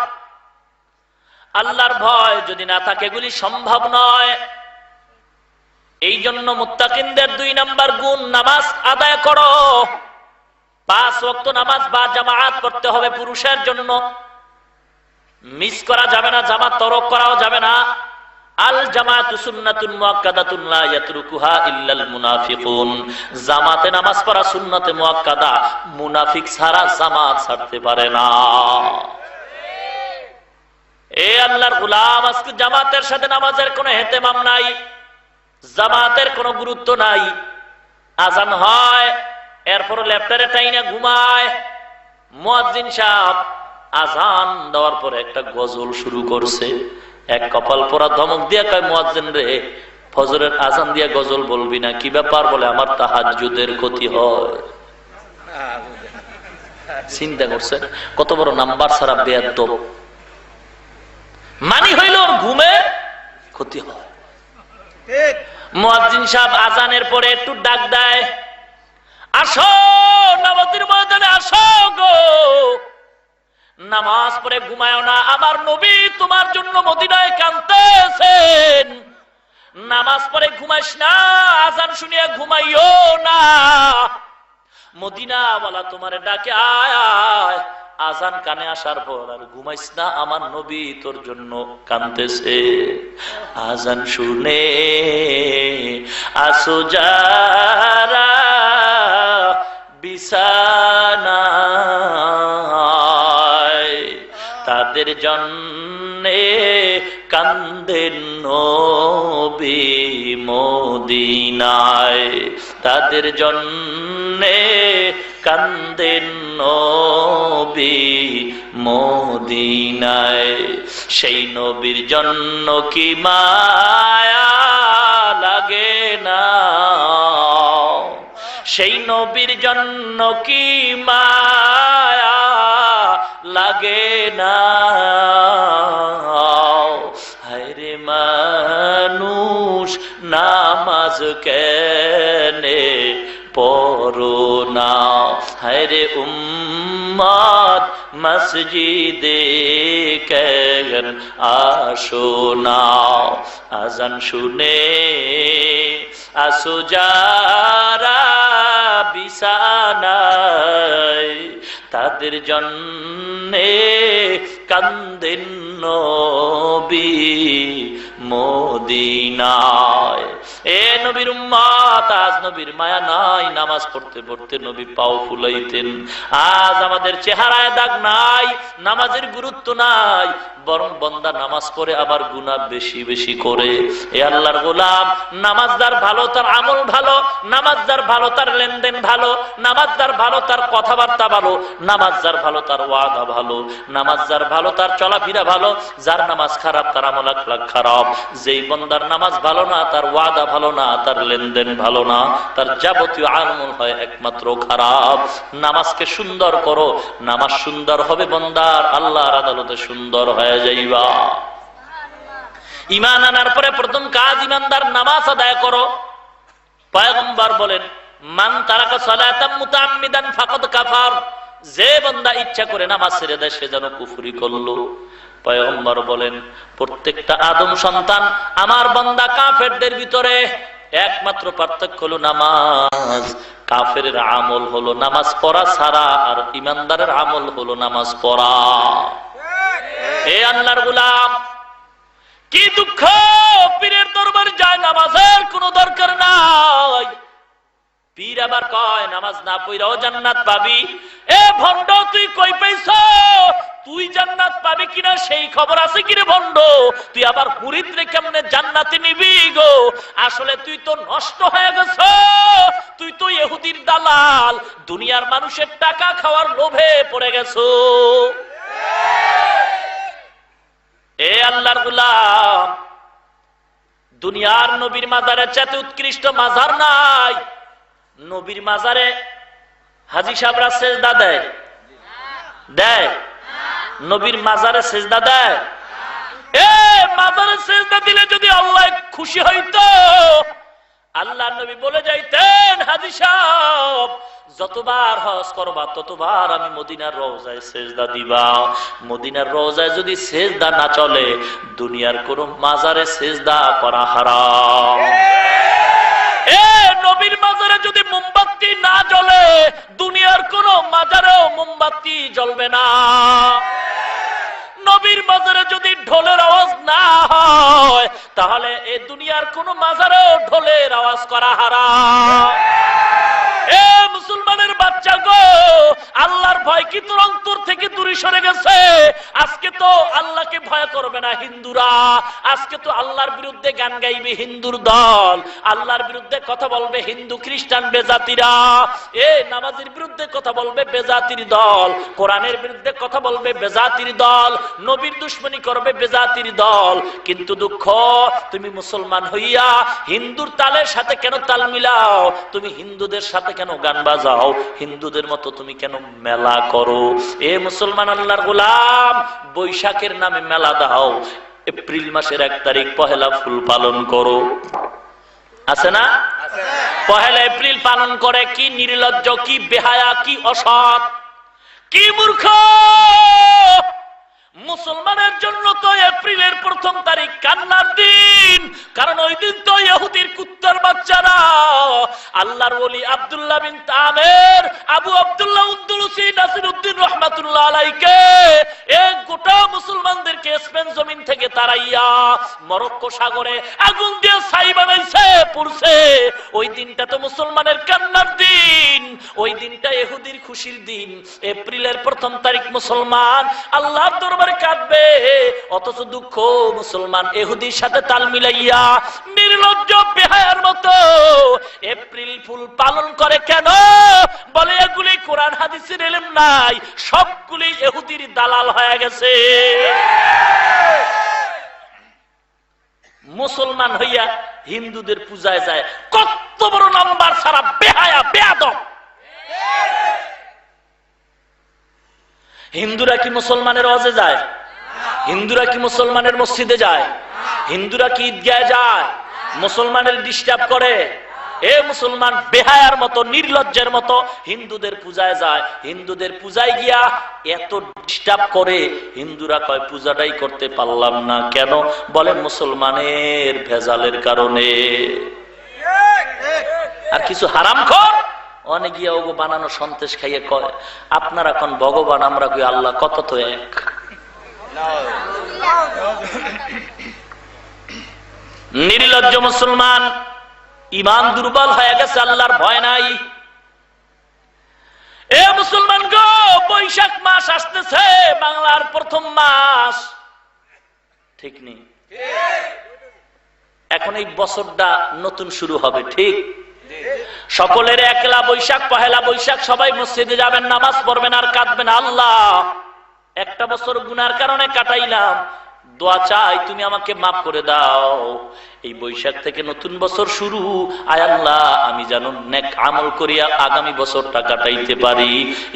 আল্লাহর ভয় যদি না থাকে এগুলি সম্ভব নয়। এই জন্য মুত্তাকিনদের 2 নাম্বার গুণ, নামাজ আদায় করো। 5 ওয়াক্ত নামাজ বা জামাত পড়তে হবে পুরুষের জন্য, মিস করা যাবে না, জামাত তরক করাও যাবে না। আল জামাতু সুন্নাতুন মুআক্কাদাতুন লা ইয়াতরুকুহা ইল্লাল মুনাফিকুন। জামাতে নামাজ পড়া সুন্নতে মুআক্কাদা, মুনাফিক ছাড়া জামাত ছাড়তে পারে না। এ আল্লাহর গোলাম, আজকে জামাতের সাথে নামাজের কোনো ইহতিমাম নাই, জামাতের কোনো গুরুত্ব নাই। আজান হয়, এরপর ল্যাপটপে টাইনা ঘুমায়। মুয়াজ্জিন সাহেব আজান দেওয়ার পরে একটা গজল শুরু করছে, এক কপাল পোড়া ধমক দিয়া কয়, মুয়াজ্জিন রে, ফজরের আজান দিয়া গজল বলবি না? কি ব্যাপার? বলে, আমার তাহাজ্জুদের ক্ষতি হয়। চিন্তা করছে কত বড় নাম্বার ছাড়া বেয়াদব। মানি হইল ওর ঘুমে ক্ষতি হয়। মুয়াজ্জিন সাহেব আজানের পরে একটু ডাক দেয়, আসো নামাজের ময়দানে আসো গো, নামাজ পড়ে ঘুমায়ও না, আমার নবী তোমার জন্য মদিনায় কাঁদতেছেন। নামাজ পড়ে ঘুমাইস না, আজান শুনিয়া ঘুমাইও না, মদিনা ওয়ালা তোমারে ডাকে, আয় আয়। আজান কানে আসার পর আর ঘুমাইস না, আমার নবী তোর জন্য কাঁদতেছে। আজান শুনে আসো যারা বিছানায়, তাদের জন্যে কান্দেন নবী মদিনায়, তাদের জন্যে কান্দেন নবী মদিনায়। সেই নবীর জন্য কি মায়া লাগে না, সেই নবীর জন্য কি মায়া লাগে না। হায়রে মানুষ নামাজ কেনে পড়ো না, হায়রে উম্মত মসজিদে কেন আসো না। আজান শুনে আসো যারা বিছানায়, তাদের জন্যে কান্দেন নবী মদিনায়। এ নবীর উম্মত, আজ নবীর মায়া নাই, নামাজ পড়তে পড়তে নবী পাও ফুলাইতেন। আজ আমাদের চেহারায় দাগ নাই, নামাজের গুরুত্ব নাই, বরং বান্দা নামাজ পড়ে আবার গুনাহ বেশি বেশি করে। এ আল্লাহর গোলাম, নামাজদার ভালো তার আমল ভালো, নামাজদার ভালো তার লেনদেন ভালো, নামাজদার ভালো তার কথাবার্তা ভালো, নামাজদার ভালো তার ওয়াদা ভালো, নামাজদার ভালো তার চলাফেরা ভালো। যার নামাজ খারাপ তার আমল আখলাক খারাপ। যেই বান্দার নামাজ ভালো না, তার ওয়াদা ভালো না, তার লেনদেন ভালো না, তার যাবতীয় আমল হয় একমাত্র খারাপ। নামাজকে সুন্দর করো, নামাজ সুন্দর হবে বান্দার, আল্লাহর আদালতে সুন্দর হয়ে যাইবা। ঈমান আনার পরে প্রথম কাজ ইমানদার নামাজ আদায় করো। পয়গম্বর বলেন, মান তারাকা সালাতাম মুতাআম্মিদান ফাকাদ কাফার। যে বান্দা ইচ্ছা করে নামাজ ছেড়ে দেয় সে যেন কুফরি করলো। পয়গম্বর বলেন, প্রত্যেকটা আদম সন্তান আমার বান্দা কাফেরদের ভিতরে, একমাত্র পার্থক্য হলো নামাজ। কাফেরের আমল হলো নামাজ পড়া ছাড়া, আর ইমানদারের আমল হলো নামাজ পড়া। এ আল্লাহর গোলাম, কি দুঃখ, পীরের দরবারে যায় নামাজের কোনো দরকার নাই। পীর আবার কয় নামাজ না পড়াও জান্নাত পাবি। এ ভণ্ড, তুই কই পাইছ? তুই জান্নাত পাবি কিনা সেই খবর আছে কিরে ভণ্ড? তুই আবার মুরিদরে কেমনে জান্নাতে নিবি গো? আসলে তুই তো নষ্ট হয়ে গেছ, তুই তো ইহুদির দালাল, দুনিয়ার মানুষের টাকা খাওয়ার লোভে পড়ে গেছো। এ আল্লাহর গোলাম, দুনিয়ার নবীর মাজারের চাইতে উৎকৃষ্ট মাজার নাই। নবীর মাজারে হাজী সাহেবরা সেজদা দেয়? দেয়? নবীর মাজারে সেজদা দেয়? এ মাজারে সেজদা দিলে যদি আল্লাহ খুশি হইতো, আল্লাহ নবী বলে যাইতেন, হাজী সাহেব যতবার হজ করবা ততবার আমি মদিনার রওজায় সেজদা দিবা। মদিনার রওজায় যদি সেজদা না চলে, দুনিয়ার কোন মাজারে সেজদা করা হারাম। মাজারে যদি মোমবাতি না জ্বলে দুনিয়ার কোন মাজারেও মোমবাতি জ্বলবে না। নবীর মাজারে যদি ঢোলের আওয়াজ না হয় তাহলে এই দুনিয়ার কোন মাজারেও ঢোলের আওয়াজ করা হারাম। এ মুসলমানের বাচ্চা গো, আল্লাহর ভয় কি তোর অন্তর থেকে দূরে সরে গেছে? আজকে তো আল্লাহকে ভয় করবে না হিন্দুরা, আজকে তো আল্লাহর বিরুদ্ধে গান গাইবে হিন্দুর দল, আল্লাহর বিরুদ্ধে কথা বলবে হিন্দু খ্রিস্টান বেজাতিরা, নামাজের বিরুদ্ধে কথা বলবে বেজাতির দল, কোরআনের বিরুদ্ধে কথা বলবে বেজাতির দল, নবীর দুশ্মনী করবে বেজাতির দল। কিন্তু দুঃখ, তুমি মুসলমান হইয়া হিন্দুর তালের সাথে কেন তাল মিলাও? তুমি হিন্দুদের সাথে কেন গান বাজাও? হিন্দুদের মতো তুমি কেন মেলা করো? এ মুসলমান আল্লাহর গোলাম, বৈশাখের নামে মেলা দাও, এপ্রিল মাসের 1 তারিখ পহেলা ফুল পালন করো, আছে না? পহেলা এপ্রিল পালন করে কি নির্লজ্জ, কি বেহায়া, কি অসৎ, কি মূর্খ! মুসলমানের জন্য তো এপ্রিলের 1 তারিখ কান্নার দিন, কারণ ওই দিন তো ইহুদির কুত্তার বাচ্চারা আল্লাহর ওলি আব্দুল্লাহ বিন তামের, আবু আব্দুল্লাহ উদ্দুলুসি নাসিরউদ্দিন রাহমাতুল্লাহ আলাইহিকে এক গোটা মুসলমানদেরকে স্পেন জমিন থেকে তাড়াইয়া মরক্কো সাগরে আগুন দিয়ে ছাই বানাইছে, পুড়ছে। ওই দিনটা তো মুসলমানের কান্নার দিন, ওই দিনটা ইহুদির খুশির দিন। এপ্রিলের 1 তারিখ মুসলমান আল্লাহর দরবারে কাঁদবে, অথচ দুঃখ, মুসলমান ইহুদির সাথে তাল মিলাইয়া নির্লজ্জ বেহায়ার মতো এপ্রিল ফুল পালন করে কেন? বলে এগুলি কোরআন হাদিসের ইলম নাই, সবগুলি ইহুদির দালাল হয়ে গেছে। মুসলমান হইয়া হিন্দুদের পূজায় যায়, কত বড় নাম্বার ছাড়া বেহায়া বেয়াদব! হিন্দুরা কি মুসলমানের ওয়াজে যায়? হিন্দুরা কি মুসলমানের মসজিদে যায়? হিন্দুরা কি ঈদগাহে যায়? মুসলমানের ডিস্টার্ব করে? এ মুসলমান বেহায়ার মতো, নির্লজ্জের মতো হিন্দুদের পূজায় যায়, হিন্দুদের পূজায় গিয়া এত ডিস্টার্ব করে। হিন্দুরা কয় পূজাটাই করতে পারলাম না কেন? বলে মুসলমানের ভেজালের কারণে। আর কিছু হারামখোর অনেক গিয়া ওগো বানানো সন্দেশ খাইয়ে কয় আপনারা কোন ভগবান, আমরা কই আল্লাহ কত তো এক। নির্লজ্জ মুসলমান, ঈমান দুর্বল হয়ে গেছে, আল্লাহর ভয় নাই। এ মুসলমান গো, বৈশাখ মাস আসতেছে, বাংলার 1ম মাস, ঠিক নেই? এখন এই বছরটা নতুন শুরু হবে, ঠিক? সকলের একলা বৈশাখ, পহেলা বৈশাখ সবাই মসজিদে যাবেন, নামাজ পড়বেন আর কাঁদবেন, আল্লাহ একটা বছর গুনার কারণে কাটাইলাম, দোয়া চাই তুমি আমাকে মাফ করে দাও। এই বৈশাখ থেকে নতুন বছর শুরু, আয় আল্লাহ আমি যেন নেক আমল করিয়া আগামী বছরটা কাটাইতে পারি।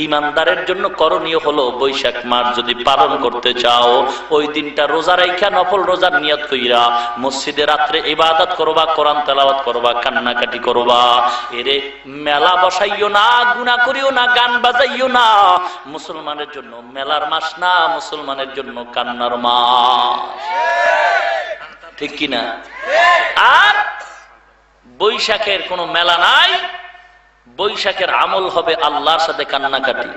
ইমানদারের জন্য করণীয় হলো বৈশাখ মাস যদি পালন করতে চাও, ওই দিনটা রোজা রাইখা নফল রোজার নিয়ত কইরা মসজিদে রাত্রে ইবাদত করবা, কোরআন তেলাওয়াত করবা, কান্নাকাটি করবা। এরে মেলা বসাইও না, গুনাহ করিও না, গান বাজাইও না। মুসলমানের জন্য মেলার মাস না, মুসলমানের জন্য কান্নার মাস, ঠিক কিনা? আর বৈশাখের কোনো মেলা নাই, বৈশাখের আমল হবে আল্লাহর সাথে কান্নাকাটি।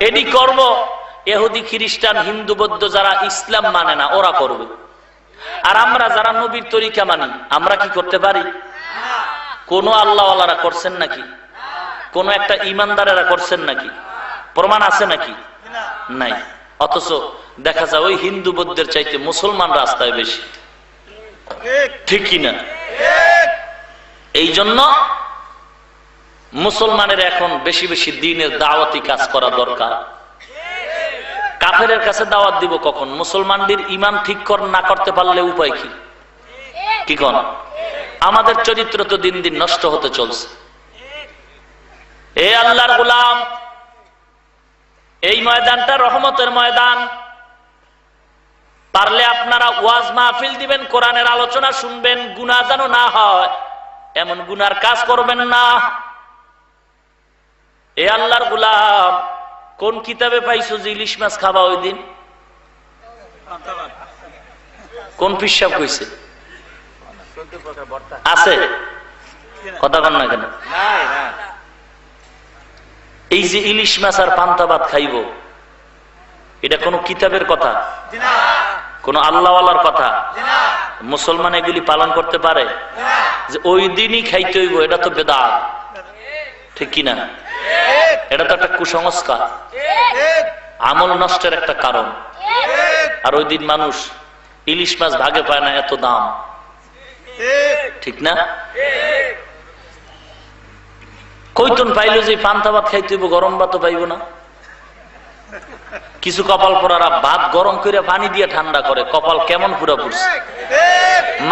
এডি কর্ম ইহুদি খ্রিস্টান হিন্দু বৌদ্ধ যারা ইসলাম মানে না ওরা করবে। আর আমরা যারা নবীর তরিকা মানি, আমরা কি করতে পারি? কোন আল্লাহওয়ালারা করছেন নাকি? কোন একটা ইমানদারেরা করছেন নাকি? প্রমাণ আছে নাকি? নাই। অথচ দেখা যায় ওই হিন্দু বৌদ্ধের চাইতে মুসলমান রাস্তায় বেশি, ঠিক কিনা? এই জন্য মুসলমানের এখন বেশি বেশি দিনের দাওয়াতি কাজ করা দরকার। কাফেরের কাছে দাওয়াত দিব কখন? মুসলমানদের ইমান ঠিক না করতে পারলে উপায় কি? কি কোন? আমাদের চরিত্র তো দিন দিন নষ্ট হতে চলছে। এ আল্লাহর গোলাম, এই ময়দানটা রহমতের ময়দান। পারলে আপনারা ওয়াজ মাহফিল দিবেন, কোরআনের আলোচনা শুনবেন, গুনাহ যেন না হয় এমন গুনার কাজ করবেন না। এ আল্লাহর গোলাম, কোন কিতাবে পাইছো যে ইলিশ মাছ খাবা ওই দিন? কোন পিসাব কইছে? আছে? কথা বল না কেন? এই যে ইলিশ মাছ আর পান্তা ভাত খাইব, এটা কোন কিতাবের কথা? কোন আল্লাহওয়ালার কথা? মুসলমান এগুলি পালন করতে পারে? যে ওই দিনই খাইতে হইব, এটা তো বেদাত, ঠিক কিনা? এটা তো একটা কুসংস্কার, আমল নষ্টের একটা কারণ। আর ওই দিন মানুষ ইলিশ মাছ ভাগে পায় না, এত দাম, ঠিক না? কইতন পাইলো যে পান্তা ভাত খাইতে হইব, গরম ভাতও পাইব না। কিছু কপাল পোড়ারা ভাত গরম করে পানি দিয়ে ঠান্ডা করে, কপাল কেমন পুরা পড়ছে।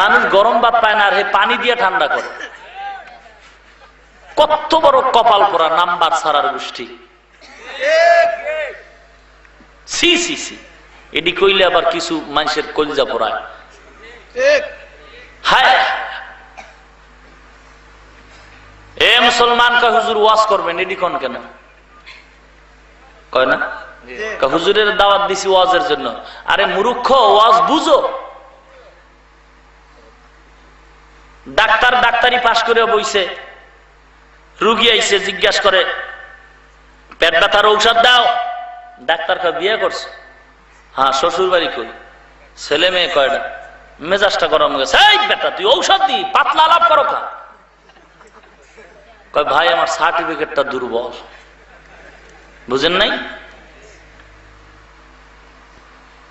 মানুষ গরম ভাত পায় না আর হে পানি দিয়ে ঠান্ডা করে। কত বড় কপাল পোড়া নাম্বার ছাড়ার গোষ্ঠী। সি সি সি, এটি কইলে আবার কিছু মানুষের কলজা পোড়ায়। হায়, এ মুসলমান কা হুজুর ওয়াজ করবেন, এটি কোন কেন কয় না? হুজুরের দাওয়াত দিছি ওয়াজের জন্য। আরে মূর্খ, ওয়াজ বুঝো। ডাক্তার ডাক্তারি পাশ করে বইছে, রুগী আইছে, জিজ্ঞাসা করে পেট ব্যথার ঔষধ দাও। ডাক্তার কা বিয়ে করছে? হ্যাঁ। শ্বশুর বাড়ি কই? ছেলে মেয়ে কয়টা? মেজাজটা গরম গেছে। এই বেটা, তুই ঔষধ দি, পাতলা আলাপ করো কা? কয় ভাই আমার সার্টিফিকেটটা দুর্বল। বুঝেন নাই?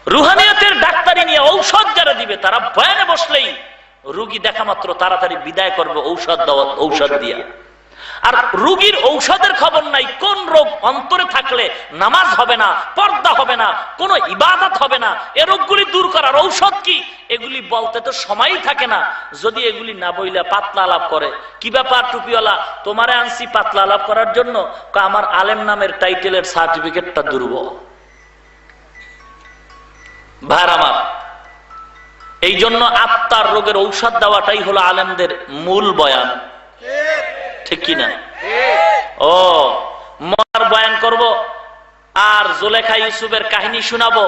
রুহানিয়তের ডাক্তারি নিয়ে ঔষধ যারা দিবে তারা বয়ানে বসলেই রুগী দেখা মাত্র তাড়াতাড়ি বিদায় করবে ঔষধ দেওয়া, ঔষধ দিয়া। আর রুগীর ঔষধের খবর নাই কোন রোগ অন্তরে থাকলে নামাজ হবে না, পর্দা হবে না, কোনো ইবাদত হবে না, এ রোগগুলি দূর করার ঔষধ কি, এগুলি বলতে তো সময়ই থাকে না। যদি এগুলি না বইলে পাতলা আলাপ করে, কি ব্যাপার টুপিওয়ালা, তোমারে আনছি পাতলা আলাপ করার জন্য? আমার আলেম নামের টাইটেলের সার্টিফিকেটটা দুর্বল। ভাইরা আমার, এই জন্য আত্মার রোগের ঔষধ দেওয়াটাই হলো আলেমদের মূল বয়ান, ঠিক কিনা? ও মরার বয়ান করব আর জুলেখা ইউসুফের কাহিনী শোনাবো,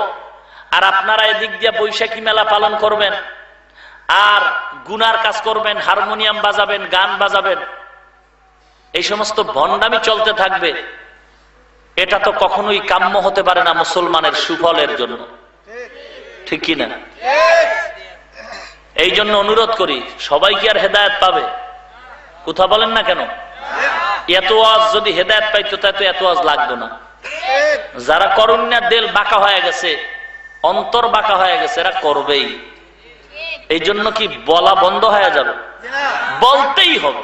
আর আপনারা এদিক দিয়ে বৈশাখী মেলা পালন করবেন আর গুনার কাজ করবেন, হারমোনিয়াম বাজাবেন, গান বাজাবেন, এই সমস্ত ভণ্ডামি চলতে থাকবে। এটা তো কখনোই কাম্য হতে পারে না মুসলমানের সুফলের জন্য, ঠিক কিনা? এই জন্য অনুরোধ করি, সবাই কি আর হেদায়েত পাবে? কথা বলেন না কেন? এত ওয়াজ যদি হেদায়েত পাইতো তাতে এত ওয়াজ লাগতো না। যারা করুণা দিল বাঁকা হয়ে গেছে, অন্তর বাঁকা হয়ে গেছে, এরা করবেই। এই জন্য কি বলা বন্ধ হয়ে যাবে? বলতেই হবে।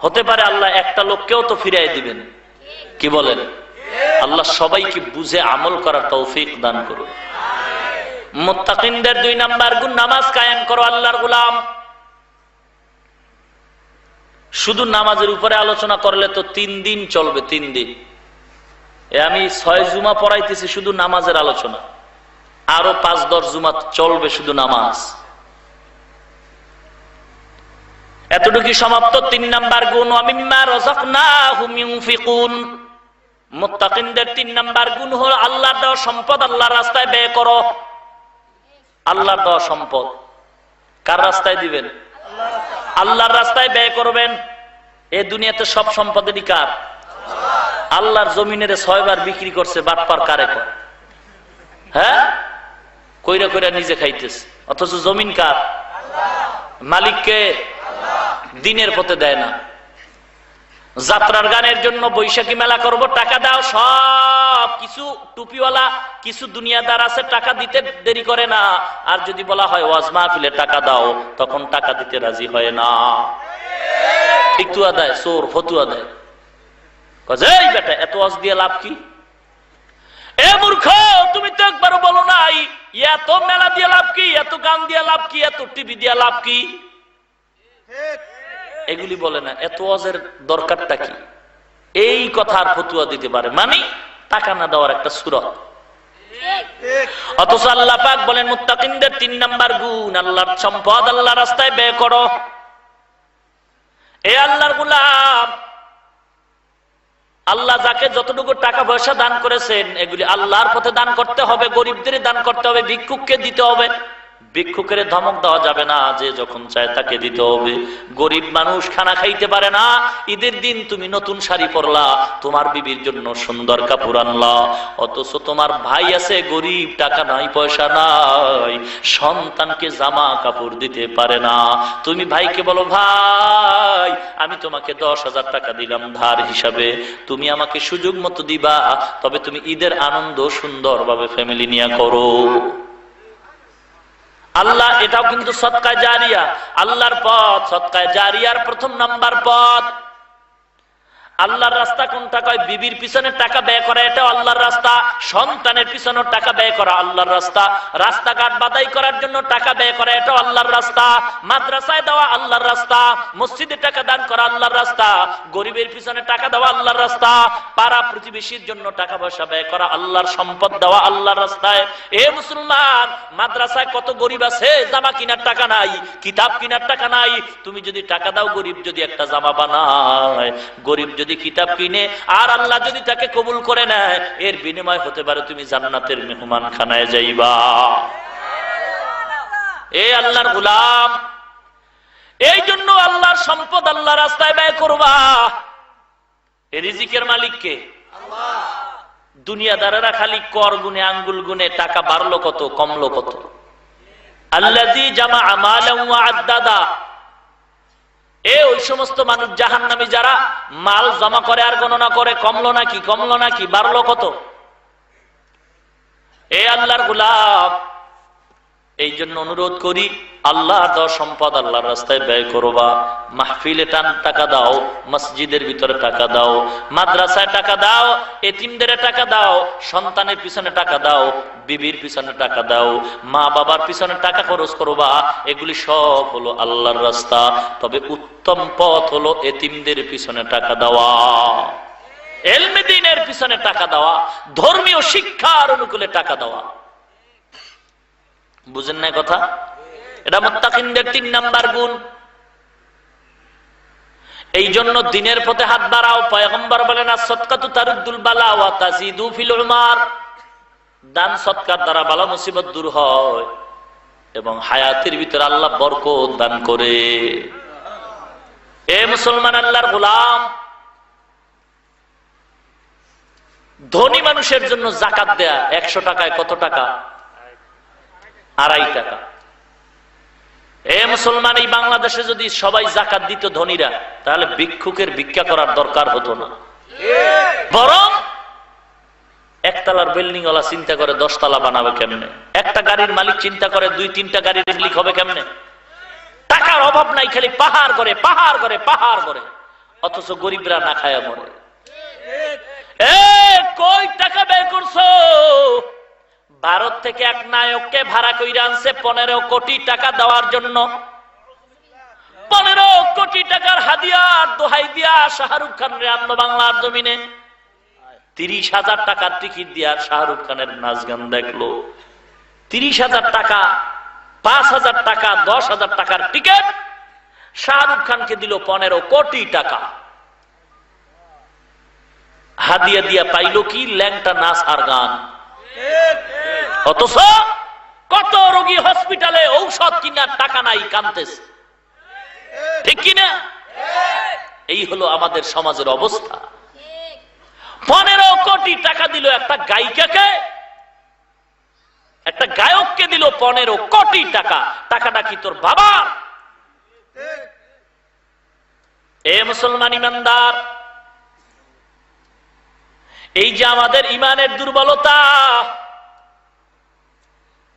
হতে পারে আল্লাহ একটা লোককেও তো ফিরিয়ে দিবেন, কি বলেন? আল্লাহ সবাইকে বুঝে আমল করার তৌফিক দান করুন। মুত্তাকিনদের 2 নাম্বার গুণ, নামাজ কায়েম করো আল্লাহর গোলাম। শুধু নামাজের উপরে আলোচনা করলে তো 3 দিন চলবে, 3 দিন। আমি 6 জুমা পড়াইতেছি শুধু নামাজের আলোচনা, আরো 5-10 জুমা চলবে শুধু নামাজ। এতটুকু সমাপ্ত। 3 নাম্বার গুণ, ওয়ামিম্মা রাযাকনাহুম ইউনফিকুন। মুত্তাকিনদের 3 নাম্বার গুণ হলো আল্লাহর দেওয়া সম্পদ আল্লাহর রাস্তায় ব্যয় করো। আল্লাহর দেওয়া সম্পদ কার রাস্তায় দিবেন? আল্লাহর রাস্তায় ব্যয় করবেন। এই দুনিয়াতে সব সম্পদেরই কার? আল্লাহর জমিনের 6 বার বিক্রি করছে, বাটপার কারে কর? হ্যাঁ, কইরা কইরা নিজে খাইতেছে, অথচ জমিন কার? মালিককে। দিনের পথে দেয় না। যাত্রার গানের জন্য বৈশাখী মেলা করব, টাকা দাও। সব কিছু টুপিওয়ালা কিছু দুনিয়াদার আছে, টাকা দিতে দেরি করে না। আর যদি বলা হয় ওয়াজ মাহফিলে টাকা দাও, তখন টাকা দিতে রাজি হয় না। ফতুয়া দেয়, চোর ফতুয়া দেয়। এই বেটা, এত ওয়াজ দিয়ে লাভ কি? এ মূর্খ, তুমি তো একবারও বলো নাই এত মেলা দিয়ে লাভ কি, এত গান দিয়ে লাভ কি, এত টিভি দিয়ে লাভ কি? এগুলি বলে না। এত ওয়াজের দরকারটা কি? এই কথার ফতুয়া দিতে পারে, মানে টাকা না দেওয়ার একটা সূরত। অথচ আল্লাহ পাক বলেন মুত্তাকিনদের 3 নাম্বার গুণ, আল্লাহর সম্পদ আল্লাহর রাস্তায় ব্যয় করো। এ আল্লাহর গোলাম, আল্লাহ যাকে যতটুকু টাকা পয়সা দান করেছেন, এগুলি আল্লাহর পথে দান করতে হবে, গরিবদের দান করতে হবে, ভিক্ষুককে দিতে হবে। ভিক্ষুকের ধমক দেওয়া যাবে না যে যখন চায় তাকে দিতে হবে। গরিব মানুষ খানা খাইতে পারে না, ঈদের দিন তুমি নতুন শাড়ি পরলা, তোমার বিবির জন্য সুন্দর কাপড় আনলা, অথচ তোমার ভাই আছে গরিব, টাকা নাই পয়সা নাই, সন্তানকে জামা কাপড় দিতে পারে না। তুমি ভাইকে বলো, ভাই আমি তোমাকে 10,000 টাকা দিলাম ধার হিসাবে, তুমি আমাকে সুযোগ মতো দিবা, তবে তুমি ঈদের আনন্দ সুন্দরভাবে ফ্যামিলি নিয়ে করো। আল্লাহ এটাও কিন্তু সদকায়ে জারিয়া, আল্লাহর পথ সদকায়ে জারিয়ার প্রথম নাম্বার পথ। আল্লাহর রাস্তা কোনটা? কয় বিবির পিছনে টাকা ব্যয় করা, এটাও আল্লাহর রাস্তা। সন্তানের পিছনে টাকা ব্যয় করা আল্লাহর রাস্তা। রাস্তাঘাট বাধাই করার জন্য টাকা ব্যয় করা, এটাও আল্লাহর রাস্তা। মাদ্রাসায় দেওয়া আল্লাহর রাস্তা, মসজিদে টাকা দান করা আল্লাহর রাস্তা, গরিবের পিছনে টাকা দেওয়া আল্লাহর রাস্তা, পাড়া প্রতিবেশীর জন্য টাকা পয়সা ব্যয় করা, আল্লাহর সম্পদ দেওয়া আল্লাহর রাস্তায়। এ মুসলমান, মাদ্রাসায় কত গরিব আছে, জামা কেনার টাকা নাই, কিতাব কেনার টাকা নাই, তুমি যদি টাকা দাও, গরিব যদি একটা জামা বানায়, গরিব যদি কিতাব কিনে, আর আল্লাহ যদি তাকে কবুল করে নেয়, এর বিনিময় হতে পারে তুমি জান্নাতের মেহমান খানায় যাইবা। এ আল্লাহর গোলাম, এই জন্য আল্লাহর সম্পদ আল্লাহর রাস্তায় ব্যয় করবা। এই রিজিকের মালিক কে? আল্লাহ। দুনিয়াদারেরা খালি কর গুনে, আঙ্গুল গুনে, টাকা বাড়লো কত, কমলো কত। আল্লাযী জামাআ মালান ওয়া আদ্দাদা, ওই সমস্ত মানুষ জাহান্নামী যারা মাল জমা করে আর গণনা করে, কমলো নাকি, কমলো নাকি, বাড়লো কত। এ আল্লাহর গোলাম, এই জন্য অনুরোধ করি, আল্লাহর দেওয়া সম্পদ আল্লাহর রাস্তায় ব্যয় করবা। মাহফিলে টাকা দাও, মসজিদের ভিতরে টাকা দাও, মাদ্রাসায় টাকা দাও, এতিমদের টাকা দাও, সন্তানের পিছনে টাকা দাও, বিবির পিছনে টাকা দাও, মা বাবার পিছনে টাকা খরচ করবা। এগুলি সব হলো আল্লাহর রাস্তা। তবে উত্তম পথ হলো এতিমদের পিছনে টাকা দেওয়া, ইলমে দ্বীনের পিছনে টাকা দেওয়া, ধর্মীয় শিক্ষার অনুকূলে টাকা দেওয়া। বুঝেন না কথা? এটা মুত্তাকিনদের 3 নাম্বার গুণ। এই জন্য দিনের পথে হাত বাড়াও। পয়গম্বর বলেন, আস-সাদকাতু তারুদ্দুল বালা ওয়া তাজিদু ফিল উমার। দান সদকার দ্বারা বালা মুসিবত দূর হয় এবং হায়াতের ভিতরে আল্লাহ বরকত দান করে। এ মুসলমান, আল্লাহর গোলাম, ধনী মানুষের জন্য যাকাত দেয়া 100 টাকায় কত টাকা? 2.5 টাকা। এ মুসলমান, এই বাংলাদেশে যদি সবাই যাকাত দিত ধনীরা, তাহলে ভিক্ষুকের ভিক্ষা করার দরকার হতো না। বরং একতলার বিল্ডিং ওয়ালা চিন্তা করে 10 তলা বানাবে কেমনে, একটা গাড়ির মালিক চিন্তা করে 2-3টা গাড়ির মালিক হবে কেমনে। টাকার অভাব নাই, খালি পাহাড় করে পাহাড় করে পাহাড় করে, অথচ গরিবরা না খায় মরে। কই টাকা ব্যয় করছো? ভারত থেকে এক নায়ককে ভাড়া কইরা আনছে 15 কোটি টাকা দেওয়ার জন্য। 15 কোটি টাকার হাদিয়ার দোহাই দিয়া শাহরুখ খান রে আনলো বাংলার জমিনে। 30,000 টাকার টিকিট দিয়া শাহরুখ খানের নাচ গান দেখলো। 30,000 টাকা, 5,000 টাকা, 10,000 টাকার টিকিট শাহরুখ খানকে দিল 15 কোটি টাকা। হাদিয়া দিয়া পাইলো কি? ল্যাংটা নাচ আর গান। অথচ কত রোগী হসপিটালে ঔষধ কিনার টাকা নাই, কাঁদতেছে। ঠিক কিনা? এই হলো আমাদের সমাজের অবস্থা। 15 কোটি টাকা দিল একটা গায়িকাকে, একটা গায়ককে দিল 15 কোটি টাকা। টাকাটা কি তোর বাবার? এ মুসলমান ইমানদার, এই যে আমাদের ইমানের দুর্বলতা,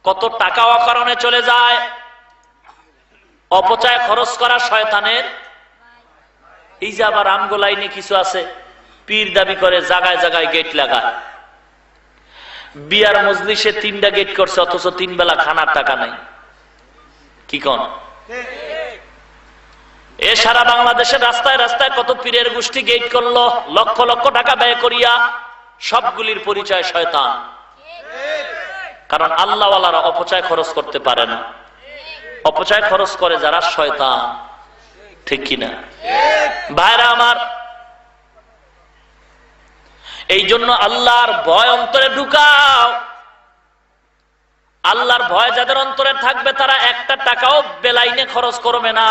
কত টাকা অকারণে চলে যায়। অপচয় খরচ করা শয়তানের। এই যে আবার আমগো লাইনে কিছু আছে, পীর দাবি করে, জায়গায় জায়গায় গেট লাগায়। বিয়ার মজলিসে 3টা গেট করছে, অথচ 3 বেলা খানার টাকা নাই। কি কোন? এ সারা বাংলাদেশের রাস্তায় রাস্তায় কত পীরের গোষ্ঠী গেট করলো, লক্ষ লক্ষ টাকা ব্যয় করিয়া। সবগুলির পরিচয় শয়তান। কারণ আল্লাহওয়ালারা অপচয় খরচ করতে পারে না, অপচয় খরচ করে যারা শয়তান। ঠিক কিনা ভাইরা আমার? এই জন্য আল্লাহর ভয় অন্তরে ঢুকাও। আল্লাহর ভয় যাদের অন্তরে থাকবে তারা একটা টাকাও বেলাইনে খরচ করবে না,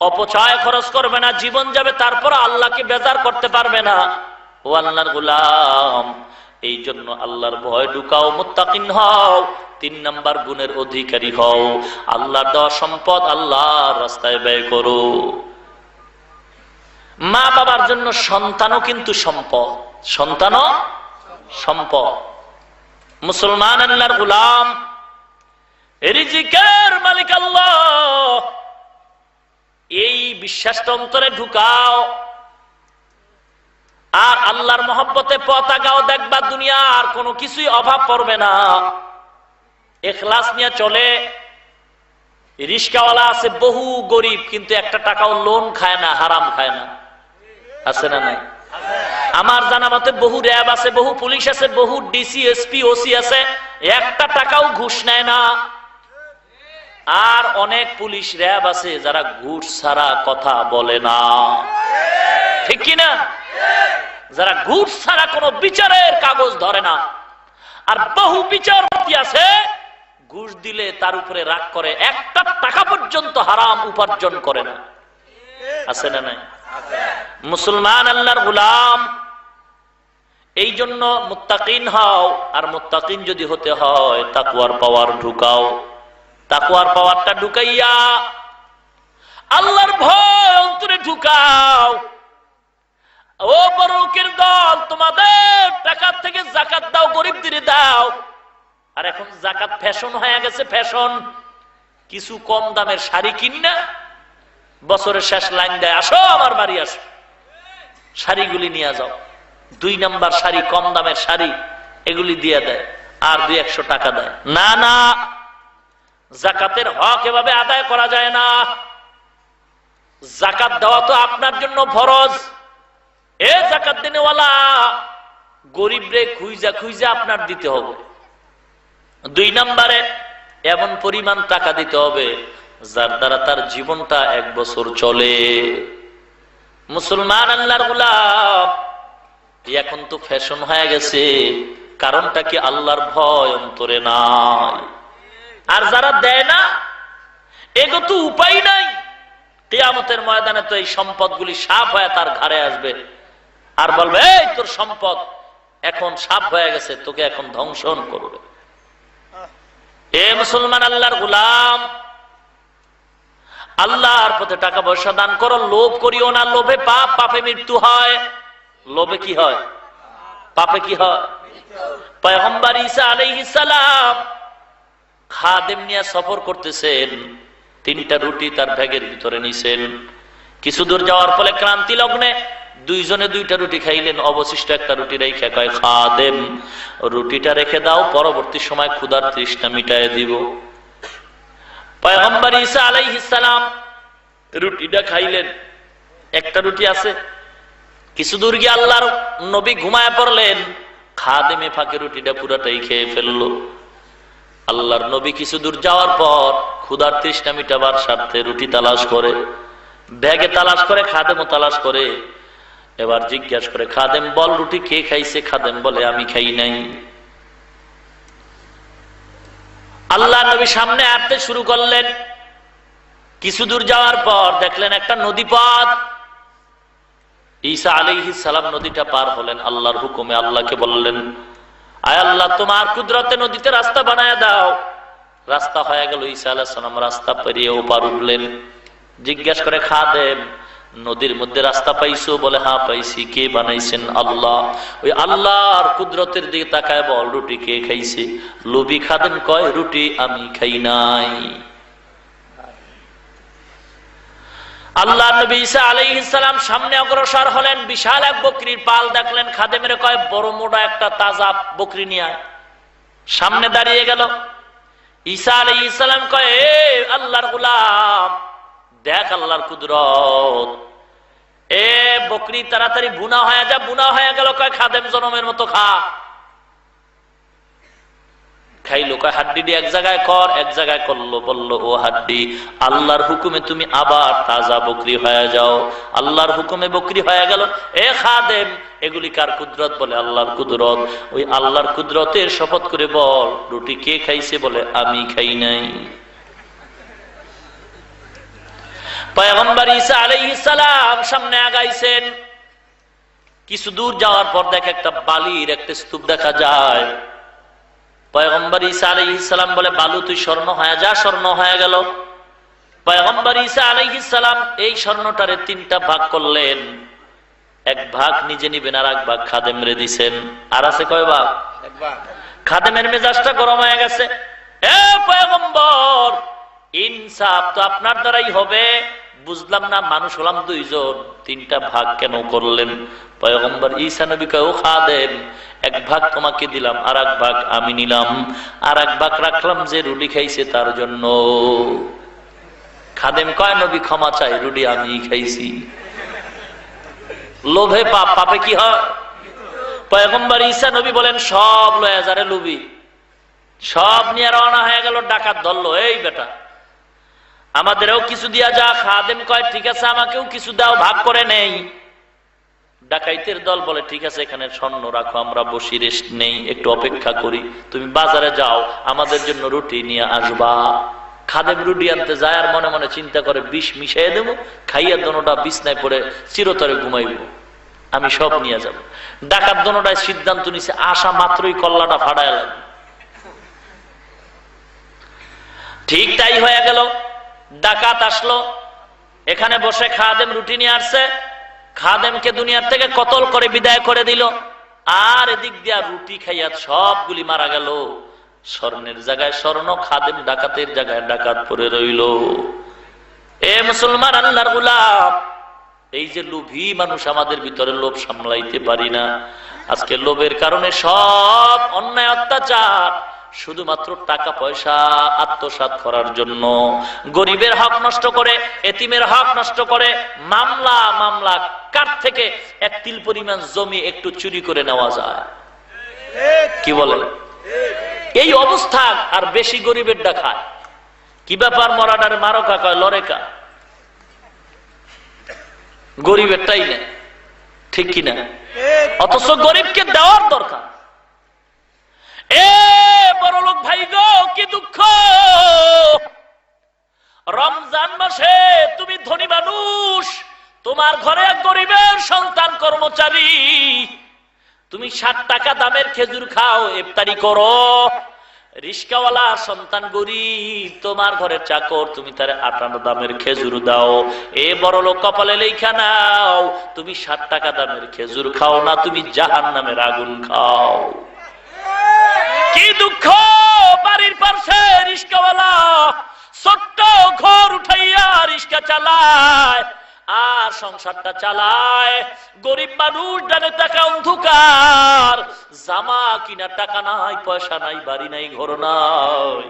অপচয় খরচ করবে না, জীবন যাবে তারপর আল্লাহকে বেজার করতে পারবে না। ও আল্লাহর গোলাম, এই জন্য আল্লাহর ভয় ঢুকাও, মুত্তাকিন হও, 3 নাম্বার গুণের অধিকারী হও। আল্লাহর দেওয়া সম্পদ আল্লাহর রাস্তায় ব্যয় করো। মা বাবার জন্য সন্তানও কিন্তু সম্পদ, সন্তানও সম্পদ। মুসলমান আল্লাহর গোলাম, রিজিকের মালিক আল্লাহ, এই বিশ্বাসটা অন্তরে ঢুকাও আর আল্লাহর মহব্বতে পথ আগাও, দেখবা দুনিয়ার কোনো কিছুই অভাব পড়বে না। ইখলাস নিয়ে চলে। রিস্কাওয়ালা আছে বহু গরিব, কিন্তু একটা টাকাও লোন খায় না, হারাম খায় না, আছে না নাই? আমার জানা মতে বহু র্যাব আছে, বহু পুলিশ আছে, বহু ডিসি এসপি ওসি আছে, একটা টাকাও ঘুষ নেয় না। আর অনেক পুলিশ র্যাব আছে যারা ঘুষ ছাড়া কথা বলে না, ঠিক কিনা? যারা ঘুষ ছাড়া কোনো বিচারের কাগজ ধরে না। আর বহু বিচারপতি আছে ঘুষ দিলে তার উপরে রাগ করে, একটা টাকা পর্যন্ত হারাম উপার্জন করে না, আছে না নাই? মুসলমান আল্লাহর গোলাম, এই জন্য মুত্তাকিন হও। আর মুত্তাকিন যদি হতে হয় তাকওয়ার পাওয়ার ঢুকাও। তাকওয়ার পাওয়ারটা ঢুকাইয়া আল্লাহর ভয় অন্তরে ঢুকাও। ও বড় লোকের দল, তোমাদের টাকা থেকে যাকাত দাও, গরিবদের দাও। আর এখন যাকাত ফ্যাশন হয়ে গেছে, ফ্যাশন। কিছু কম দামের শাড়ি কিনা বছরের শেষ লাইন দেয়, আসো আমার বাড়ি আসো, শাড়িগুলি নিয়ে যাও। 2 নাম্বার শাড়ি, কম দামের শাড়ি, এগুলি দিয়ে দেয় আর 200-100 টাকা দেয়। না না, যাকাতের হক এভাবে আদায় করা যায় না। যাকাত দেওয়া তো আপনার জন্য ফরজ। এ যাকাত দেনেওয়ালা, গরিবরে খুঁজা খুঁজা আপনার দিতে হবে। 2 নাম্বারে এমন পরিমাণ টাকা দিতে হবে যার দ্বারা তার জীবনটা 1 বছর চলে। মুসলমান আল্লাহর গোলাম, এখন তো ফ্যাশন হয়ে গেছে, কারণটা কি? আল্লাহর ভয় অন্তরে নাই। আর যারা দেয় না, এগো তো উপায় নাই। কিয়ামতের ময়দানে তো এই সম্পদগুলি সাপ হয়ে তার ঘাড়ে আসবে আর বলবে, এই তোর সম্পদ এখন সাপ হয়ে গেছে, তোকে এখন ধ্বংসন করবে। এ মুসলমান আল্লাহর গোলাম, আল্লাহর পথে টাকা পয়সা দান করো, লোভ করিও না। লোভে পাপ, পাপে মৃত্যু হয়। লোভে কি হয়? পাপে কি হয়? পয়গম্বর ঈসা আলাইহিস সালাম খাদেম নিয়ে সফর করতেছেন, 3টা রুটি তার ব্যাগের ভিতরে নিছেন। কিছু দূর যাওয়ার ফলে ক্লান্তি লগ্নে 2 জনে 2টা রুটি খাইলেন, অবশিষ্ট একটা রুটি রেখে কয়, খাদেম রুটিটা রেখে দাও, পরবর্তী সময় ক্ষুধার তৃষ্ণা মিটায় দিব। পয়গম্বর ঈসা আলাইহিস সালাম রুটিটা খাইলেন, একটা রুটি আছে। কিছু দূর গিয়ে আল্লাহর নবী ঘুমায় পড়লেন, খাদেমে ফাঁকে রুটিটা পুরাটাই খেয়ে ফেললো। আল্লাহর নবী কিছু দূর যাওয়ার পর ক্ষুধার তৃষ্ণা মিটাবার স্বার্থে রুটি তালাশ করে, ব্যাগে তালাশ করে, খাদেমও তালাশ করে। এবার জিজ্ঞাসা করে, খাদেম বল রুটি কে খাইছে? খাদেম বলে, আমি খাই নাই। আল্লাহ নবী সামনে হাঁটতে শুরু করলেন। কিছু দূর যাওয়ার পর দেখলেন একটা নদী পথ। ঈসা আলাইহিস সালাম নদীটা পার হলেন আল্লাহর হুকুমে। আল্লাহকে বললেন, আয় আল্লাহ, তোমার কুদরতে নদীতে রাস্তা বানায় দাও। রাস্তা হয়ে গেল। ঈসা আলাইহিস সালাম রাস্তা পেরিয়ে ওপার উঠলেন। জিজ্ঞাসা করে, খাদেম নদীর মধ্যে রাস্তা পাইছো? বলে, হ্যাঁ পাইছি। কে বানাইছেন? আল্লাহ। ওই আল্লাহর কুদরতের দিকে তাকায় বল, রুটি কে খাইছে? লোভী খাদেম কয়, রুটি আমি খাই নাই। আল্লাহ নবী ঈসা আলাইহিস সালাম সামনে অগ্রসর হলেন। বিশাল এক বকরির পাল দেখলেন। খাদেমের কয়, বড় মোটা একটা তাজা বকরি নিয়ে আয়। সামনে দাঁড়িয়ে গেল। ঈসা আলাইহিস সালাম কয়, এ আল্লাহর গোলাম, দেখ আল্লাহর কুদরত। এ বকরি তাড়াতাড়ি বুনা হয়ে যা। বুনা হয়ে গেল। কয়, খাদেম জনমের মতো খা। দেখাইলো, কয় হাড্ডি এক জায়গায় কর, এক জায়গায় করলো, বললো ও হাড্ডি আল্লাহর হুকুমে তুমি আবার তাজা বকরি হয়ে যাও। আল্লাহর হুকুমে বকরি হয়ে গেল। এ খাদেম, এগুলি কার কুদরত? বলে আল্লাহর কুদরত। ওই আল্লাহর কুদরতের শপথ করে বল, রুটি কে খাইছে? বলে আমি খাই নাই। পয়গম্বর ঈসা আলাইহিস সালাম সামনে আগাইছেন। কিছু দূর যাওয়ার পর দেখে একটা বালির একটা স্তূপ দেখা যায়। পয়গম্বর ঈসা আলাইহিস সালাম বলে, বালু তুই স্বর্ণ হয়ে যা। স্বর্ণ হয়ে গেল। পয়গম্বর ঈসা আলাইহিস সালাম এই স্বর্ণটারে তিনটা ভাগ করলেন। এক ভাগ নিজে নিবেন, আর এক ভাগ খাদেম রে দিছেন। আর আছে কয় ভাগ? এক ভাগ। খাদেমের মেজাজটা গরম হয়ে গেছে। এ পয়গম্বর, ইনসাফ তো আপনার দ্বারাই হবে। বুঝলাম না, মানুষ হলাম দুইজন, তিনটা ভাগ কেন করলেন? পয়গম্বর ঈসা নবী কয়, ও খাদেম, এক ভাগ তোমাকে দিলাম, আর এক ভাগ আমি নিলাম, আর এক ভাগ রাখলাম যে রুটি খাইছে তার জন্য। খাদেম কয়, নবী ক্ষমা চাই, রুটি আমি খাইছি। লোভে পাপ, পাপে কি হয়? পয়গম্বর ঈসা নবী বলেন, সব লয়ে যারে লুবি। সব নিয়ে রওনা হয়ে গেল। ডাকাত ধরলো, এই বেটা আমাদেরও কিছু দিয়া যা। খাদেম কয়, ঠিক আছে, আমাকেও কিছু দাও, ভাগ করে নেই। ডাকাইতের দল বলে, ঠিক আছে, এখানে স্বর্ণ রাখো, আমরা বসি, রেস্ট নেই, একটু অপেক্ষা করি, তুমি বাজারে যাও, আমাদের জন্য রুটি নিয়ে আসবা। খাদেম রুটি আনতে যায়, আর মনে মনে চিন্তা করে, বিষ মিশাই দেবো, খাইয়া দোনোটা বিছনায় পড়ে চিরতরে ঘুমাইব, আমি সব নিয়ে যাব। ডাকাত দোনোটায় সিদ্ধান্ত নিছে, আসা মাত্রই কল্লাটা ফাড়ায় লাগবে। ঠিক তাই হয়ে গেল। ডাকাত আসলো, এখানে বসে খাদেম রুটি নিয়ে আসছে। খাদেমকে দুনিয়ার থেকে কতল করে বিদায় করে দিল। আর এদিক দিয়া রুটি খাইয়া সবগুলি মারা গেল। স্বর্ণের জায়গায় স্বর্ণ, খাদেম ডাকাতের জায়গায় ডাকাত পড়ে রইল। এ মুসলমান, আল্লাহর গোলাম, এই যে লোভী মানুষ, আমাদের ভিতরে লোভ সামলাইতে পারি না। আজকে লোভের কারণে সব অন্যায় অত্যাচার, শুধুমাত্র টাকা পয়সা আত্মসাৎ করার জন্য। গরিবের হক নষ্ট করে, এতিমের হক নষ্ট করে, মামলা কার থেকে এক তিল পরিমাণ জমি একটু চুরি করে নেওয়া যায়। কি বলে? এই অবস্থা। আর বেশি গরিবের ডাকায়। কি ব্যাপার, মরাডার মারকা কয় লরেকা, গরিবেরটাই নেই, ঠিক কিনা? অথচ গরিবকে দেওয়ার দরকার। এ বড়লোক ভাই গো, কি দুঃখ! রমজান মাসে তুমি ধনী মানুষ, তোমার ঘরে এক গরিবের সন্তান কর্মচারী, তুমি 60 টাকা দামের খেজুর খাও, ইফতারি করো। রিস্কাওয়ালা সন্তান গরিব, তোমার ঘরের চাকর, তুমি তার 58 দামের খেজুর দাও। এ বড়লোক কপালে লেখা নাও, তুমি 60 টাকা দামের খেজুর খাও না, তুমি জাহান্নামের আগুন খাও। কি দুঃখ! বাড়ির পাশে রিস্কাওয়ালা ছোট্ট ঘর উঠাইয়া রিস্কা চালায়, আর সংসারটা চালায়। গরিব মানুষ, ডানে টাকা অন্ধকার, জামা কিনা টাকা নাই, পয়সা নাই, বাড়ি নাই, ঘর নাই।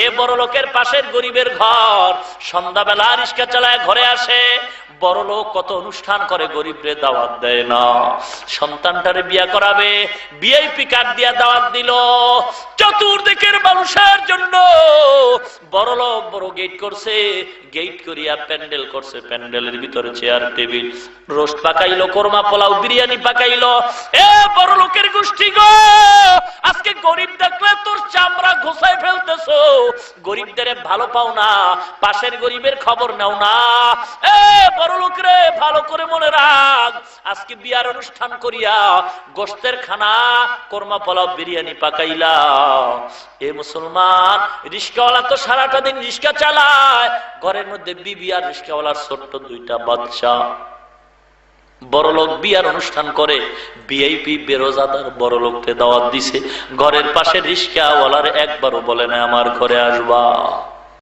এ বড় লোকের পাশের গরিবের ঘর, সন্ধ্যাবেলা রিস্কা চালায়, ঘরে আসে। বড় লোক কত অনুষ্ঠান করে, গরিবরে দাওয়াত দেয় না। সন্তানটারে বিয়া করাবে, ভিআইপি কার্ড দিয়া দাওয়াত দিল। চতুর্দিকের মানুষের জন্য বড় লোক বড় গেট করছে, গেট করিয়া প্যান্ডেল করছে, প্যান্ডেলের ভিতরে চেয়ার টেবিল, রোস্ট পাকাইলো, কোরমা পোলাও বিরিয়ানি পাকাইলো। এ বড় লোকের গোষ্ঠী গো, আজকে গরিব দেখলে তোর চামড়া ঘষাই ফেলতেছো। গরিবদের ভালো পাও না, পাশের গরিবের খবর নাও না। এ বড় লোক রে, ভালো করে মনে রাখ, আজকে বিয়ার অনুষ্ঠান করিয়া গোশতের খানা, কোরমা পোলাও বিরিয়ানি পাকাইলা। এ মুসলমান, রিস্কাওয়ালা তো সারাটা দিন রিস্কা চালায়, ঘরের মধ্যে বিবি আর রিস্কাওয়ালার ছোট্ট 2টা বাচ্চা। বড়লোক বিয়ার অনুষ্ঠান করে, ভিআইপি বেরোজাদার বড়লোককে দাওয়াত দিছে, ঘরের পাশে রিস্কাওয়ালার একবারও বলে না আমার ঘরে আসবা।